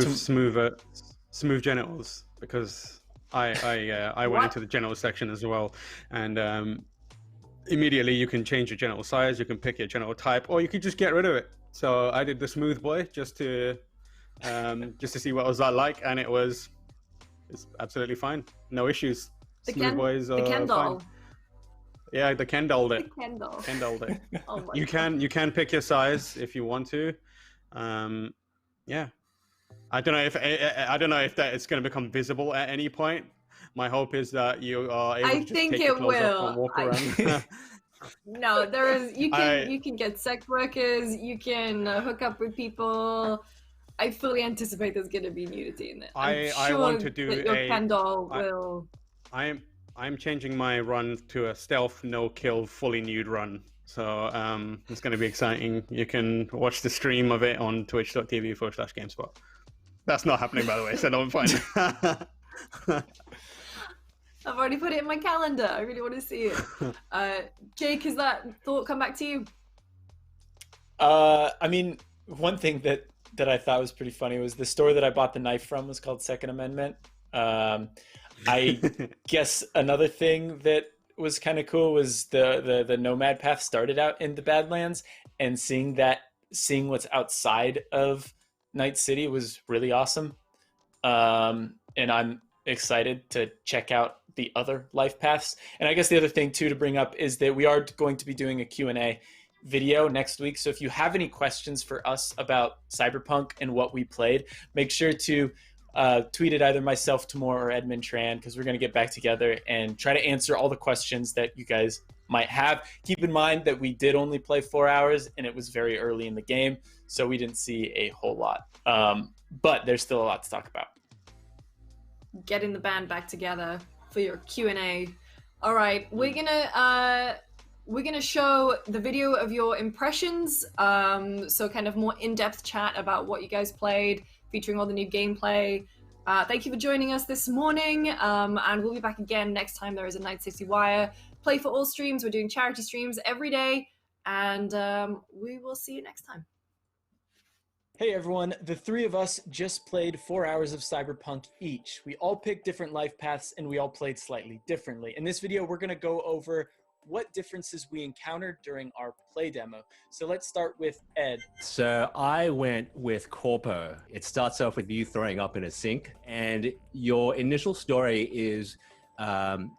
Smooth genitals, because I went into the genital section as well, and immediately you can change your genital size, you can pick your genital type, or you could just get rid of it. So I did the smooth boy just to see what it was like, and it's absolutely fine, no issues. Smooth boys are Ken doll. fine. Yeah, the Ken dolled it. Ken doll. Ken dolled it. Oh my you can pick your size if you want to. Yeah. I don't know if that is going to become visible at any point. My hope is that you are able to just take your clothes off and walk around. No, you can get sex workers, you can hook up with people. I fully anticipate there's going to be nudity in it. I want to do that your Ken doll will. I'm changing my run to a stealth, no-kill, fully nude run. So it's going to be exciting. You can watch the stream of it on twitch.tv/GameSpot. That's not happening, by the way, so don't find it. I've already put it in my calendar. I really want to see it. Jake, has that thought come back to you? I mean, one thing that I thought was pretty funny was the store that I bought the knife from was called Second Amendment. I guess another thing that was kind of cool was the Nomad Path started out in the Badlands, and seeing what's outside of Night City was really awesome. And I'm excited to check out the other life paths. And I guess the other thing too to bring up is that we are going to be doing a Q&A video next week. So if you have any questions for us about Cyberpunk and what we played, make sure to tweet it either myself, Timur, or Edmund Tran, because we're going to get back together and try to answer all the questions that you guys might have. Keep in mind that we did only play 4 hours and it was very early in the game, so we didn't see a whole lot. But there's still a lot to talk about. Getting the band back together for your Q&A. All right, we're gonna show the video of your impressions, so kind of more in-depth chat about what you guys played, featuring all the new gameplay. Thank you for joining us this morning, and we'll be back again next time there is a Night City Wire Play for All streams. We're doing charity streams every day, and we will see you next time. Hey everyone, the three of us just played 4 hours of Cyberpunk each. We all picked different life paths and we all played slightly differently. In this video, we're gonna go over what differences we encountered during our play demo. So let's start with Ed. So I went with Corpo. It starts off with you throwing up in a sink, and your initial story is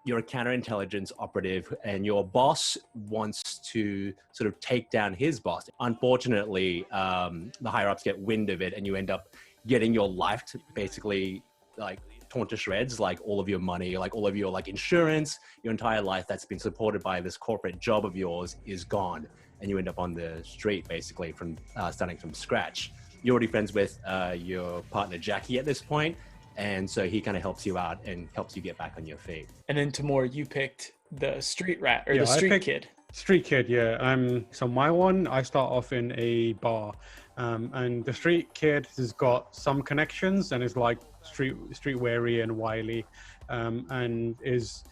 you're a counterintelligence operative and your boss wants to sort of take down his boss. Unfortunately, the higher ups get wind of it and you end up getting your life to basically like torn to shreds, like all of your money, like all of your like insurance, your entire life that's been supported by this corporate job of yours is gone, and you end up on the street basically from starting from scratch. You're already friends with your partner Jackie at this point, and so he kind of helps you out and helps you get back on your feet. And then Timur, you picked the street rat, or the street kid. Street kid, yeah. So my one, I start off in a bar, and the street kid has got some connections and is like street wary and wily, and is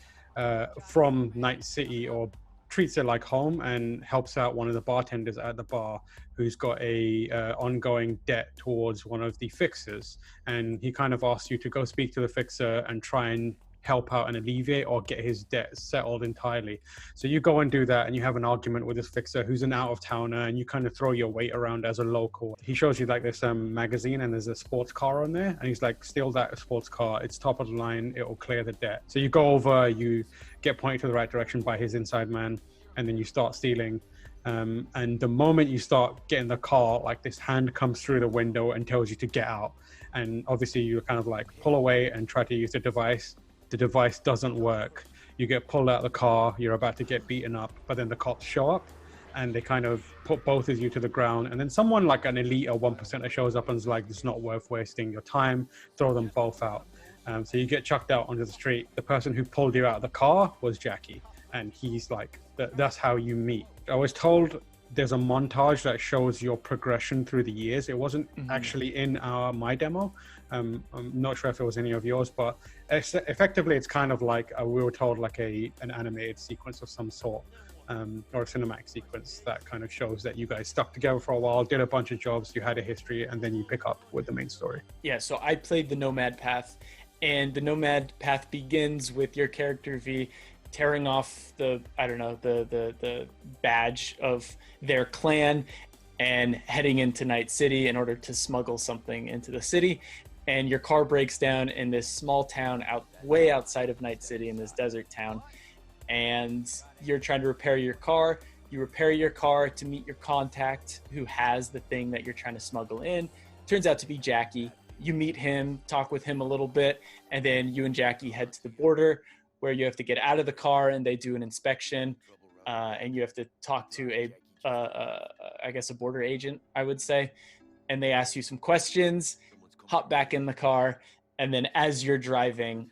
from Night City, or treats it like home, and helps out one of the bartenders at the bar who's got a ongoing debt towards one of the fixers, and he kind of asks you to go speak to the fixer and try and help out and alleviate or get his debt settled entirely. So you go and do that, and you have an argument with this fixer who's an out-of-towner, and you kind of throw your weight around as a local. He shows you like this magazine, and there's a sports car on there, and he's like, steal that sports car, it's top of the line, it'll clear the debt. So you go over, you get pointed to the right direction by his inside man, and then you start stealing, And the moment you start getting the car, like this hand comes through the window and tells you to get out. And obviously you kind of like pull away and try to use the device. The device doesn't work. You get pulled out of the car, you're about to get beaten up, but then the cops show up and they kind of put both of you to the ground. And then someone like an elite or 1% shows up and is like, it's not worth wasting your time, throw them both out. So you get chucked out onto the street. The person who pulled you out of the car was Jackie. And he's like, that's how you meet. I was told there's a montage that shows your progression through the years. It wasn't actually in my demo. I'm not sure if it was any of yours, but effectively it's kind of like we were told like an animated sequence of some sort, or a cinematic sequence that kind of shows that you guys stuck together for a while, did a bunch of jobs, you had a history, and then you pick up with the main story. Yeah, so I played the Nomad Path, and the Nomad Path begins with your character V tearing off the badge of their clan and heading into Night City in order to smuggle something into the city. And your car breaks down in this small town way outside of Night City, in this desert town. And you're trying to repair your car. You repair your car to meet your contact who has the thing that you're trying to smuggle in. Turns out to be Jackie. You meet him, talk with him a little bit, and then you and Jackie head to the border, where you have to get out of the car and they do an inspection, and you have to talk to I guess a border agent, I would say, and they ask you some questions, hop back in the car, and then as you're driving,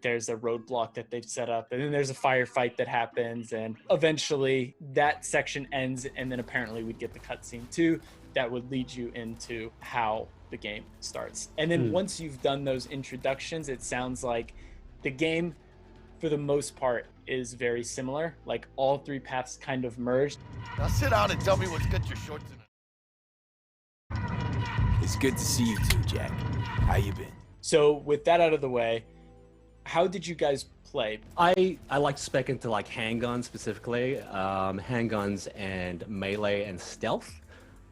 there's a roadblock that they've set up, and then there's a firefight that happens, and eventually that section ends, and then apparently we'd get the cutscene too that would lead you into how the game starts. And then once you've done those introductions, it sounds like the game, for the most part, is very similar. Like all three paths kind of merged. Now sit down and tell me what's got your shorts in. It's good to see you too, Jack. How you been? So with that out of the way, how did you guys play? I like to spec into like handguns specifically, handguns and melee and stealth.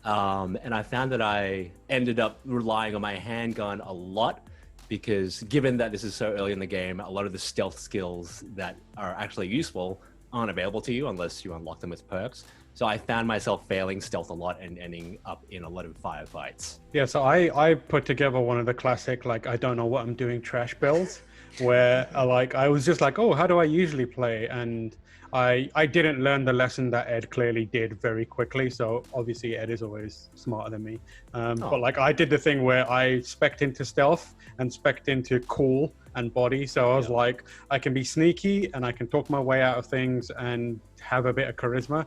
And I found that I ended up relying on my handgun a lot, because given that this is so early in the game, a lot of the stealth skills that are actually useful aren't available to you unless you unlock them with perks. So I found myself failing stealth a lot and ending up in a lot of firefights. Yeah, so I put together one of the classic, like, I don't know what I'm doing trash builds, where I was just like, oh, how do I usually play? And I didn't learn the lesson that Ed clearly did very quickly. So obviously Ed is always smarter than me. But like I did the thing where I spec'd into stealth and spec'd into cool and body. So I was like, I can be sneaky and I can talk my way out of things and have a bit of charisma.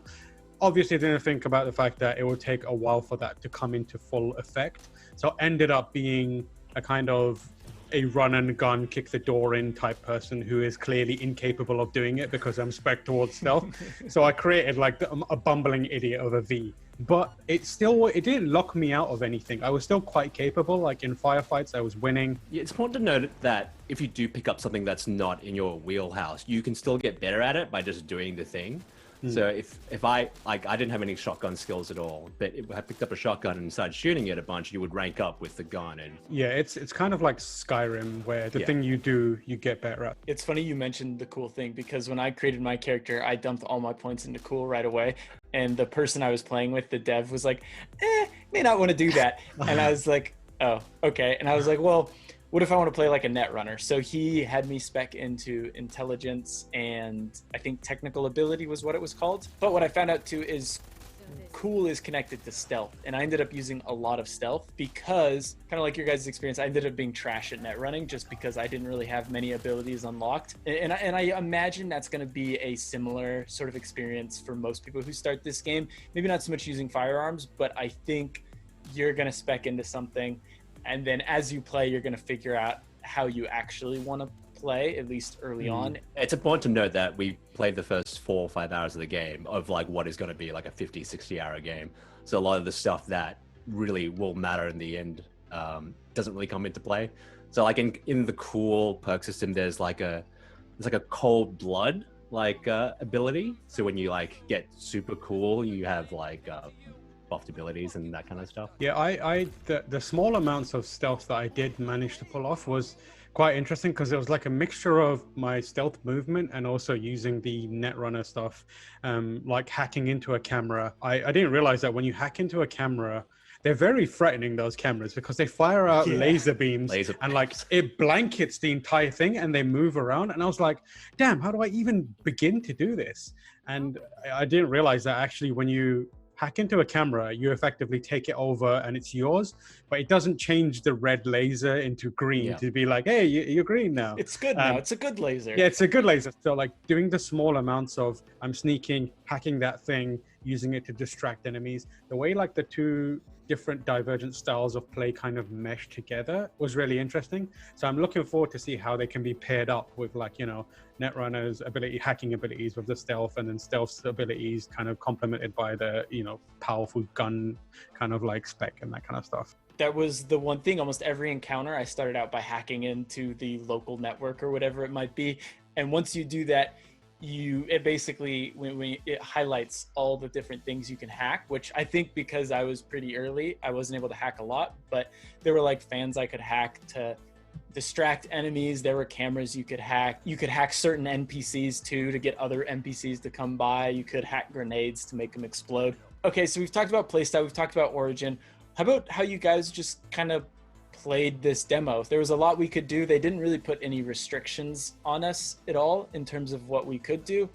Obviously didn't think about the fact that it would take a while for that to come into full effect. So ended up being a kind of a run and gun, kick the door in type person who is clearly incapable of doing it because I'm spec towards stealth. So I created like a bumbling idiot of a V. But it didn't lock me out of anything. I was still quite capable. Like in firefights, I was winning. Yeah, it's important to note that if you do pick up something that's not in your wheelhouse, you can still get better at it by just doing the thing. So if I didn't have any shotgun skills at all, but if I picked up a shotgun and started shooting it a bunch, you would rank up with the gun. And yeah, it's kind of like Skyrim, where the thing you do, you get better at. It's funny you mentioned the cool thing, because when I created my character, I dumped all my points into cool right away. And the person I was playing with, the dev, was like, may not want to do that. And I was like, oh, okay. And I was like, well, what if I want to play like a net runner? So he had me spec into intelligence and I think technical ability was what it was called. But what I found out too is cool is connected to stealth. And I ended up using a lot of stealth because, kind of like your guys' experience, I ended up being trash at net running just because I didn't really have many abilities unlocked. And I imagine that's going to be a similar sort of experience for most people who start this game. Maybe not so much using firearms, but I think you're going to spec into something. And then as you play, you're going to figure out how you actually want to play, at least early on. It's important to note that we played the first 4 or 5 hours of the game of like what is going to be like a 50, 60 hour game. So a lot of the stuff that really will matter in the end doesn't really come into play. So like in the cool perk system, there's like a cold blood ability. So when you like get super cool, you have like buffed abilities and that kind of stuff. Yeah, the small amounts of stealth that I did manage to pull off was quite interesting because it was like a mixture of my stealth movement and also using the Netrunner stuff, like hacking into a camera. I didn't realize that when you hack into a camera, they're very threatening, those cameras, because they fire out laser beams and like it blankets the entire thing and they move around. And I was like, damn, how do I even begin to do this? And I didn't realize that actually when you hack into a camera, you effectively take it over and it's yours, but it doesn't change the red laser into green to be like, hey, you're green now. It's good now. It's a good laser. Yeah, it's a good laser. So like doing the small amounts of I'm sneaking, hacking that thing, using it to distract enemies, the way like the two different divergent styles of play kind of mesh together was really interesting. So I'm looking forward to see how they can be paired up with like, you know, Netrunner's hacking abilities with the stealth, and then stealth's abilities kind of complemented by the, you know, powerful gun kind of like spec and that kind of stuff. That was the one thing. Almost every encounter, I started out by hacking into the local network or whatever it might be. And once you do that, it basically when it highlights all the different things you can hack, which I think because I was pretty early, I wasn't able to hack a lot, but there were like fans I could hack to distract enemies. There were cameras you could hack. You could hack certain NPCs too to get other NPCs to come by. You could hack grenades to make them explode. Okay, so we've talked about playstyle, we've talked about origin. How about how you guys just kind of played this demo? There was a lot we could do. They didn't really put any restrictions on us at all in terms of what we could do.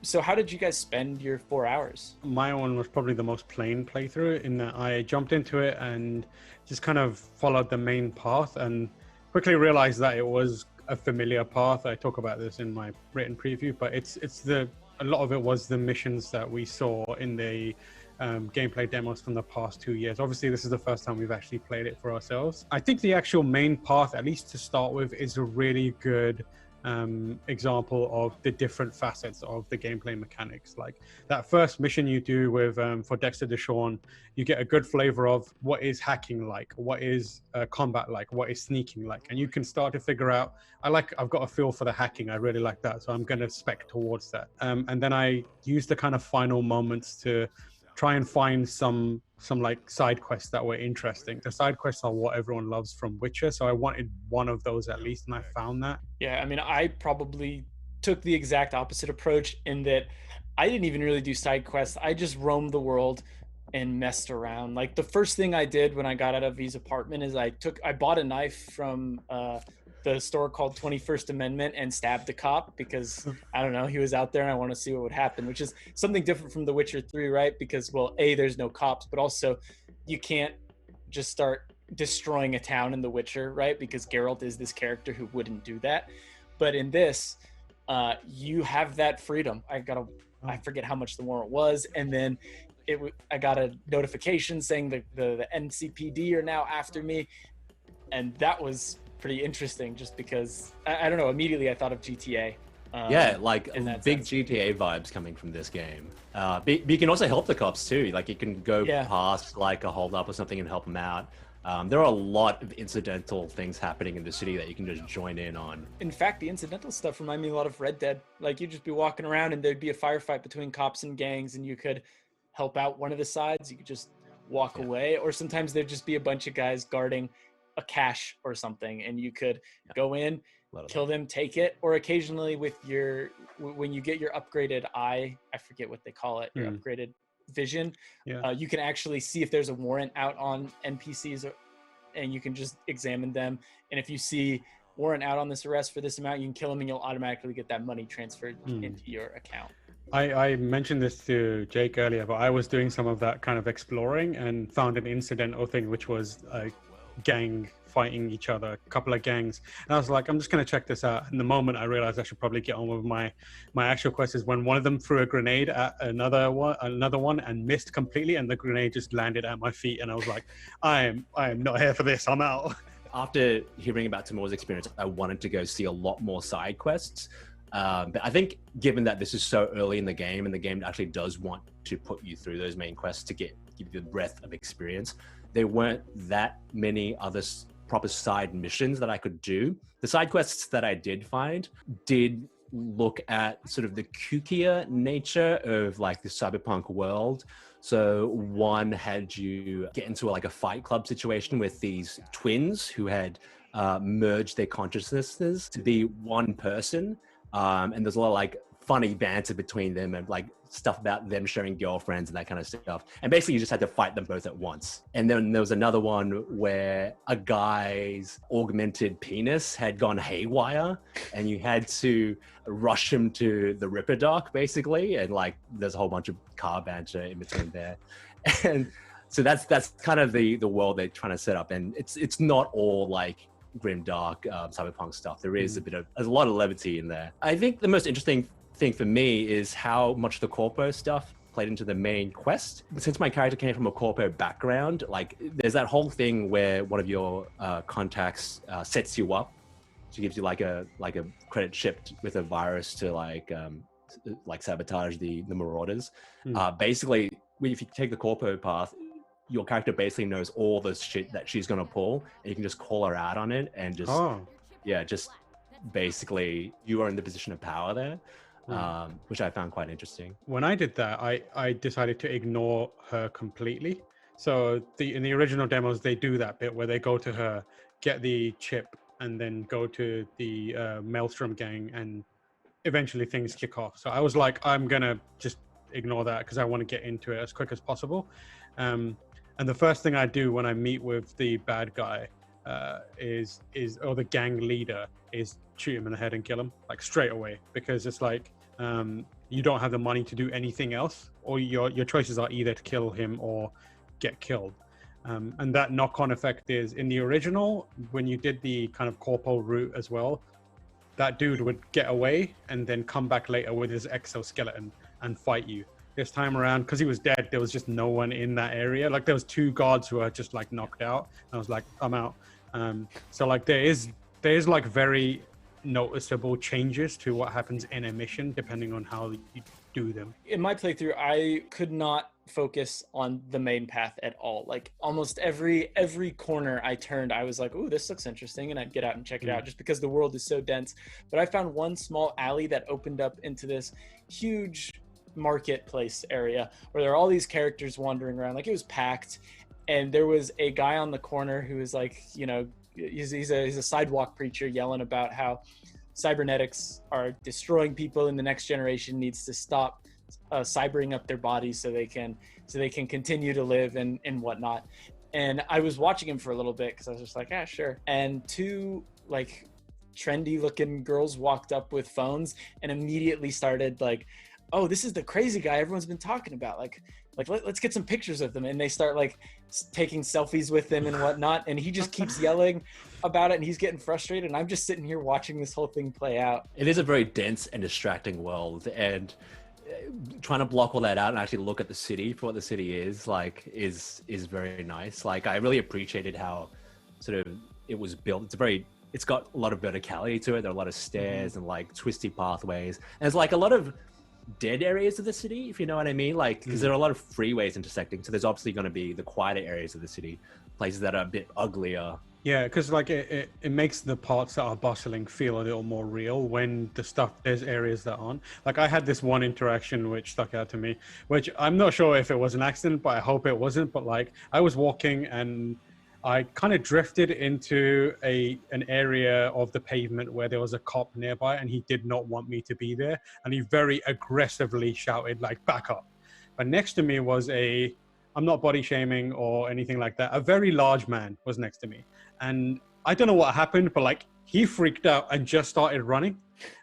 So how did you guys spend your 4 hours? My one was probably the most plain playthrough in that I jumped into it and just kind of followed the main path and quickly realized that it was a familiar path. I talk about this in my written preview, but a lot of it was the missions that we saw in the gameplay demos from the past 2 years. Obviously, this is the first time we've actually played it for ourselves. I think the actual main path, at least to start with, is a really good example of the different facets of the gameplay mechanics. Like that first mission you do with for Dexter Deshawn, you get a good flavor of what is hacking like, what is combat like, what is sneaking like, and you can start to figure out, I've got a feel for the hacking, I really like that, so I'm going to spec towards that. And then I use the kind of final moments to try and find some like side quests that were interesting. The side quests are what everyone loves from Witcher, so I wanted one of those at least, and I found that. Yeah, I mean, I probably took the exact opposite approach in that I didn't even really do side quests. I just roamed the world and messed around. Like the first thing I did when I got out of V's apartment is I bought a knife from the store called 21st Amendment and stabbed the cop because I don't know, he was out there and I want to see what would happen, which is something different from The Witcher 3, right? Because, well, A, there's no cops, but also you can't just start destroying a town in The Witcher, right? Because Geralt is this character who wouldn't do that. But in this, you have that freedom. I forget how much the warrant was, and then I got a notification saying the NCPD are now after me, and that was pretty interesting just because I don't know, immediately I thought of GTA. Yeah, like big GTA vibes coming from this game. But you can also help the cops too. Like you can go past like a hold up or something and help them out. There are a lot of incidental things happening in the city that you can just join in on. In fact, the incidental stuff remind me a lot of Red Dead. Like you'd just be walking around and there'd be a firefight between cops and gangs and you could help out one of the sides. You could just walk away, or sometimes there'd just be a bunch of guys guarding a cache or something and you could go in, kill them, take it. Or occasionally with when you get your upgraded eye, I forget what they call it, your upgraded vision, you can actually see if there's a warrant out on NPCs and you can just examine them, and if you see warrant out on this arrest for this amount, you can kill them and you'll automatically get that money transferred into your account. I mentioned this to Jake earlier, but I was doing some of that kind of exploring and found an incidental thing, which was a gang fighting each other, a couple of gangs, and I was like, I'm just going to check this out. And the moment I realized I should probably get on with my actual quest is when one of them threw a grenade at another one and missed completely, and the grenade just landed at my feet, and I was like, I am not here for this, I'm out. After hearing about Timur's experience, I wanted to go see a lot more side quests. But I think given that this is so early in the game and the game actually does want to put you through those main quests to give you the breadth of experience, there weren't that many other proper side missions that I could do. The side quests that I did find did look at sort of the kookier nature of like the cyberpunk world. So one had you get into like a fight club situation with these twins who had merge their consciousnesses to be one person. And there's a lot of like funny banter between them and like stuff about them sharing girlfriends and that kind of stuff. And basically you just had to fight them both at once. And then there was another one where a guy's augmented penis had gone haywire and you had to rush him to the Ripper Dock basically. And like there's a whole bunch of car banter in between there. And so that's kind of the world they're trying to set up. And it's not all like grim dark cyberpunk stuff. There is there's a lot of levity in there. I think the most interesting thing for me is how much the corpo stuff played into the main quest. Since my character came from a corpo background, like there's that whole thing where one of your contacts sets you up. She gives you like a credit chip with a virus to like sabotage the marauders. Basically, if you take the corpo path, your character basically knows all the shit that she's gonna pull, and you can just call her out on it and just just basically you are in the position of power there. Which I found quite interesting. When I did that, I decided to ignore her completely. So in the original demos, they do that bit where they go to her, get the chip, and then go to the Maelstrom gang, and eventually things kick off. So I was like, I'm gonna just ignore that because I want to get into it as quick as possible. And the first thing I do when I meet with the bad guy or the gang leader is shoot him in the head and kill him like straight away, because it's like you don't have the money to do anything else, or your choices are either to kill him or get killed. And that knock-on effect is in the original, when you did the kind of corpo route as well, that dude would get away and then come back later with his exoskeleton and fight you. This time around, because he was dead, there was just no one in that area. Like there was 2 guards who were just like knocked out. And I was like, I'm out. So like there is like very noticeable changes to what happens in a mission depending on how you do them. In my playthrough, I could not focus on the main path at all. Like almost every corner I turned, I was like, "Ooh, this looks interesting," and I'd get out and check it out just because the world is so dense. But I found one small alley that opened up into this huge marketplace area where there are all these characters wandering around. Like it was packed, and there was a guy on the corner who was like, you know, he's a sidewalk preacher yelling about how cybernetics are destroying people and the next generation needs to stop cybering up their bodies so they can continue to live and whatnot. And I was watching him for a little bit because I was just like, yeah, sure. And 2 like trendy looking girls walked up with phones and immediately started like, oh, this is the crazy guy everyone's been talking about. Like let's get some pictures of them. And they start like taking selfies with him and whatnot. And he just keeps yelling about it and he's getting frustrated. And I'm just sitting here watching this whole thing play out. It is a very dense and distracting world, and trying to block all that out and actually look at the city for what the city is like is very nice. Like I really appreciated how sort of it was built. It's got a lot of verticality to it. There are a lot of stairs and like twisty pathways. And it's like a lot of dead areas of the city, if you know what I mean, like because there are a lot of freeways intersecting, so there's obviously going to be the quieter areas of the city, places that are a bit uglier. Yeah, because like it makes the parts that are bustling feel a little more real when there's areas that aren't. Like I had this one interaction which stuck out to me, which I'm not sure if it was an accident, but I hope it wasn't. But like I was walking and I kind of drifted into an area of the pavement where there was a cop nearby, and he did not want me to be there. And he very aggressively shouted like, "Back up." But next to me was I'm not body shaming or anything like that, a very large man was next to me. And I don't know what happened, but like he freaked out and just started running.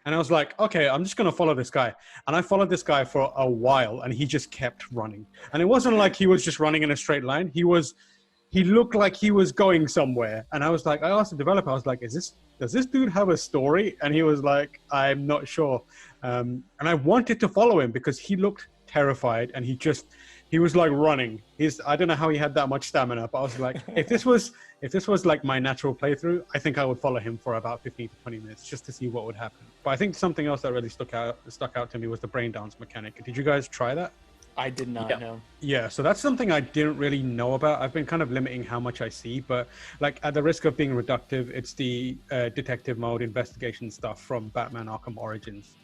And I was like, okay, I'm just going to follow this guy. And I followed this guy for a while, and he just kept running. And it wasn't like he was just running in a straight line. He looked like he was going somewhere. And I was like, I asked the developer, I was like, does this dude have a story? And he was like, I'm not sure. And I wanted to follow him because he looked terrified, and he was like running. I don't know how he had that much stamina, but I was like, if this was like my natural playthrough, I think I would follow him for about 15 to 20 minutes just to see what would happen. But I think something else that really stuck out to me was the Braindance mechanic. Did you guys try that? I did not know. Yeah, so that's something I didn't really know about. I've been kind of limiting how much I see, but like at the risk of being reductive, it's the detective mode investigation stuff from Batman Arkham Origins.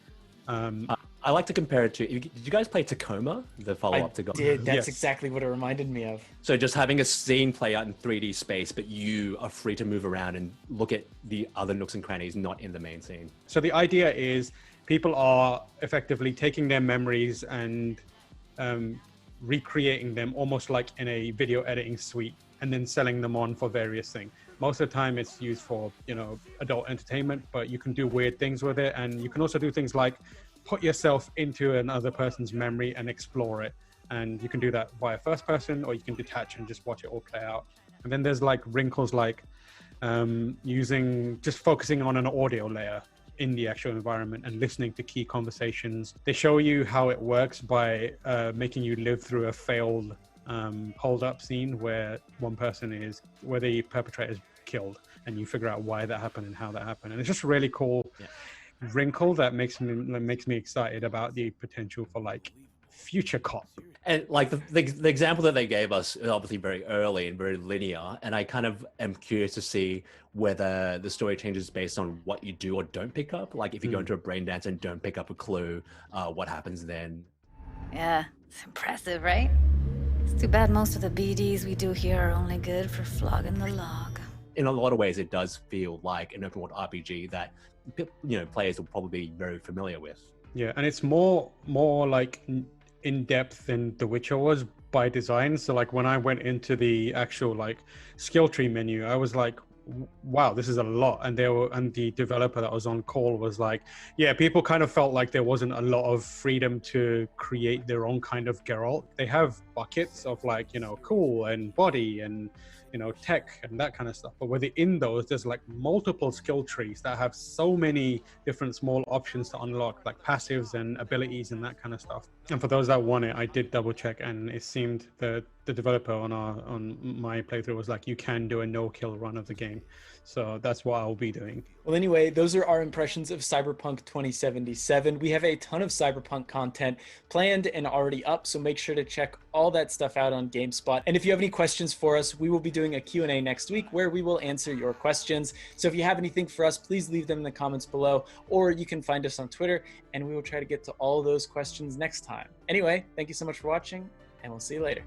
I I like to compare it to, did you guys play Tacoma, the follow-up to God? I did. That's exactly what it reminded me of. So just having a scene play out in 3D space, but you are free to move around and look at the other nooks and crannies not in the main scene. So the idea is people are effectively taking their memories and recreating them almost like in a video editing suite and then selling them on for various things. Most of the time it's used for, adult entertainment, but you can do weird things with it. And you can also do things like put yourself into another person's memory and explore it. And you can do that via first person, or you can detach and just watch it all play out. And then there's like wrinkles like just focusing on an audio layer in the actual environment and listening to key conversations. They show you how it works by making you live through a failed hold-up scene where where the perpetrator is killed, and you figure out why that happened and how that happened. And it's just really cool wrinkle that makes me excited about the potential for like future cop. And like the example that they gave us is obviously very early and very linear, and I kind of am curious to see whether the story changes based on what you do or don't pick up. Like if you go into a Braindance and don't pick up a clue, what happens then? Yeah, it's impressive, right? It's too bad most of the BDs we do here are only good for flogging the log. In a lot of ways, it does feel like an open world RPG that players will probably be very familiar with. Yeah, and it's more like in depth than The Witcher was by design. So like when I went into the actual like skill tree menu, I was like, wow, this is a lot. And the developer that was on call was like, yeah, people kind of felt like there wasn't a lot of freedom to create their own kind of Geralt. They have buckets of like, cool and body and tech and that kind of stuff, but within those there's like multiple skill trees that have so many different small options to unlock, like passives and abilities and that kind of stuff. And for those that want it, I did double check, and it seemed that the developer on my playthrough was like, you can do a no-kill run of the game. So that's what I'll be doing. Well, anyway, those are our impressions of Cyberpunk 2077. We have a ton of Cyberpunk content planned and already up, so make sure to check all that stuff out on GameSpot. And if you have any questions for us, we will be doing a Q&A next week where we will answer your questions. So if you have anything for us, please leave them in the comments below, or you can find us on Twitter, and we will try to get to all those questions next time. Anyway, thank you so much for watching, and we'll see you later.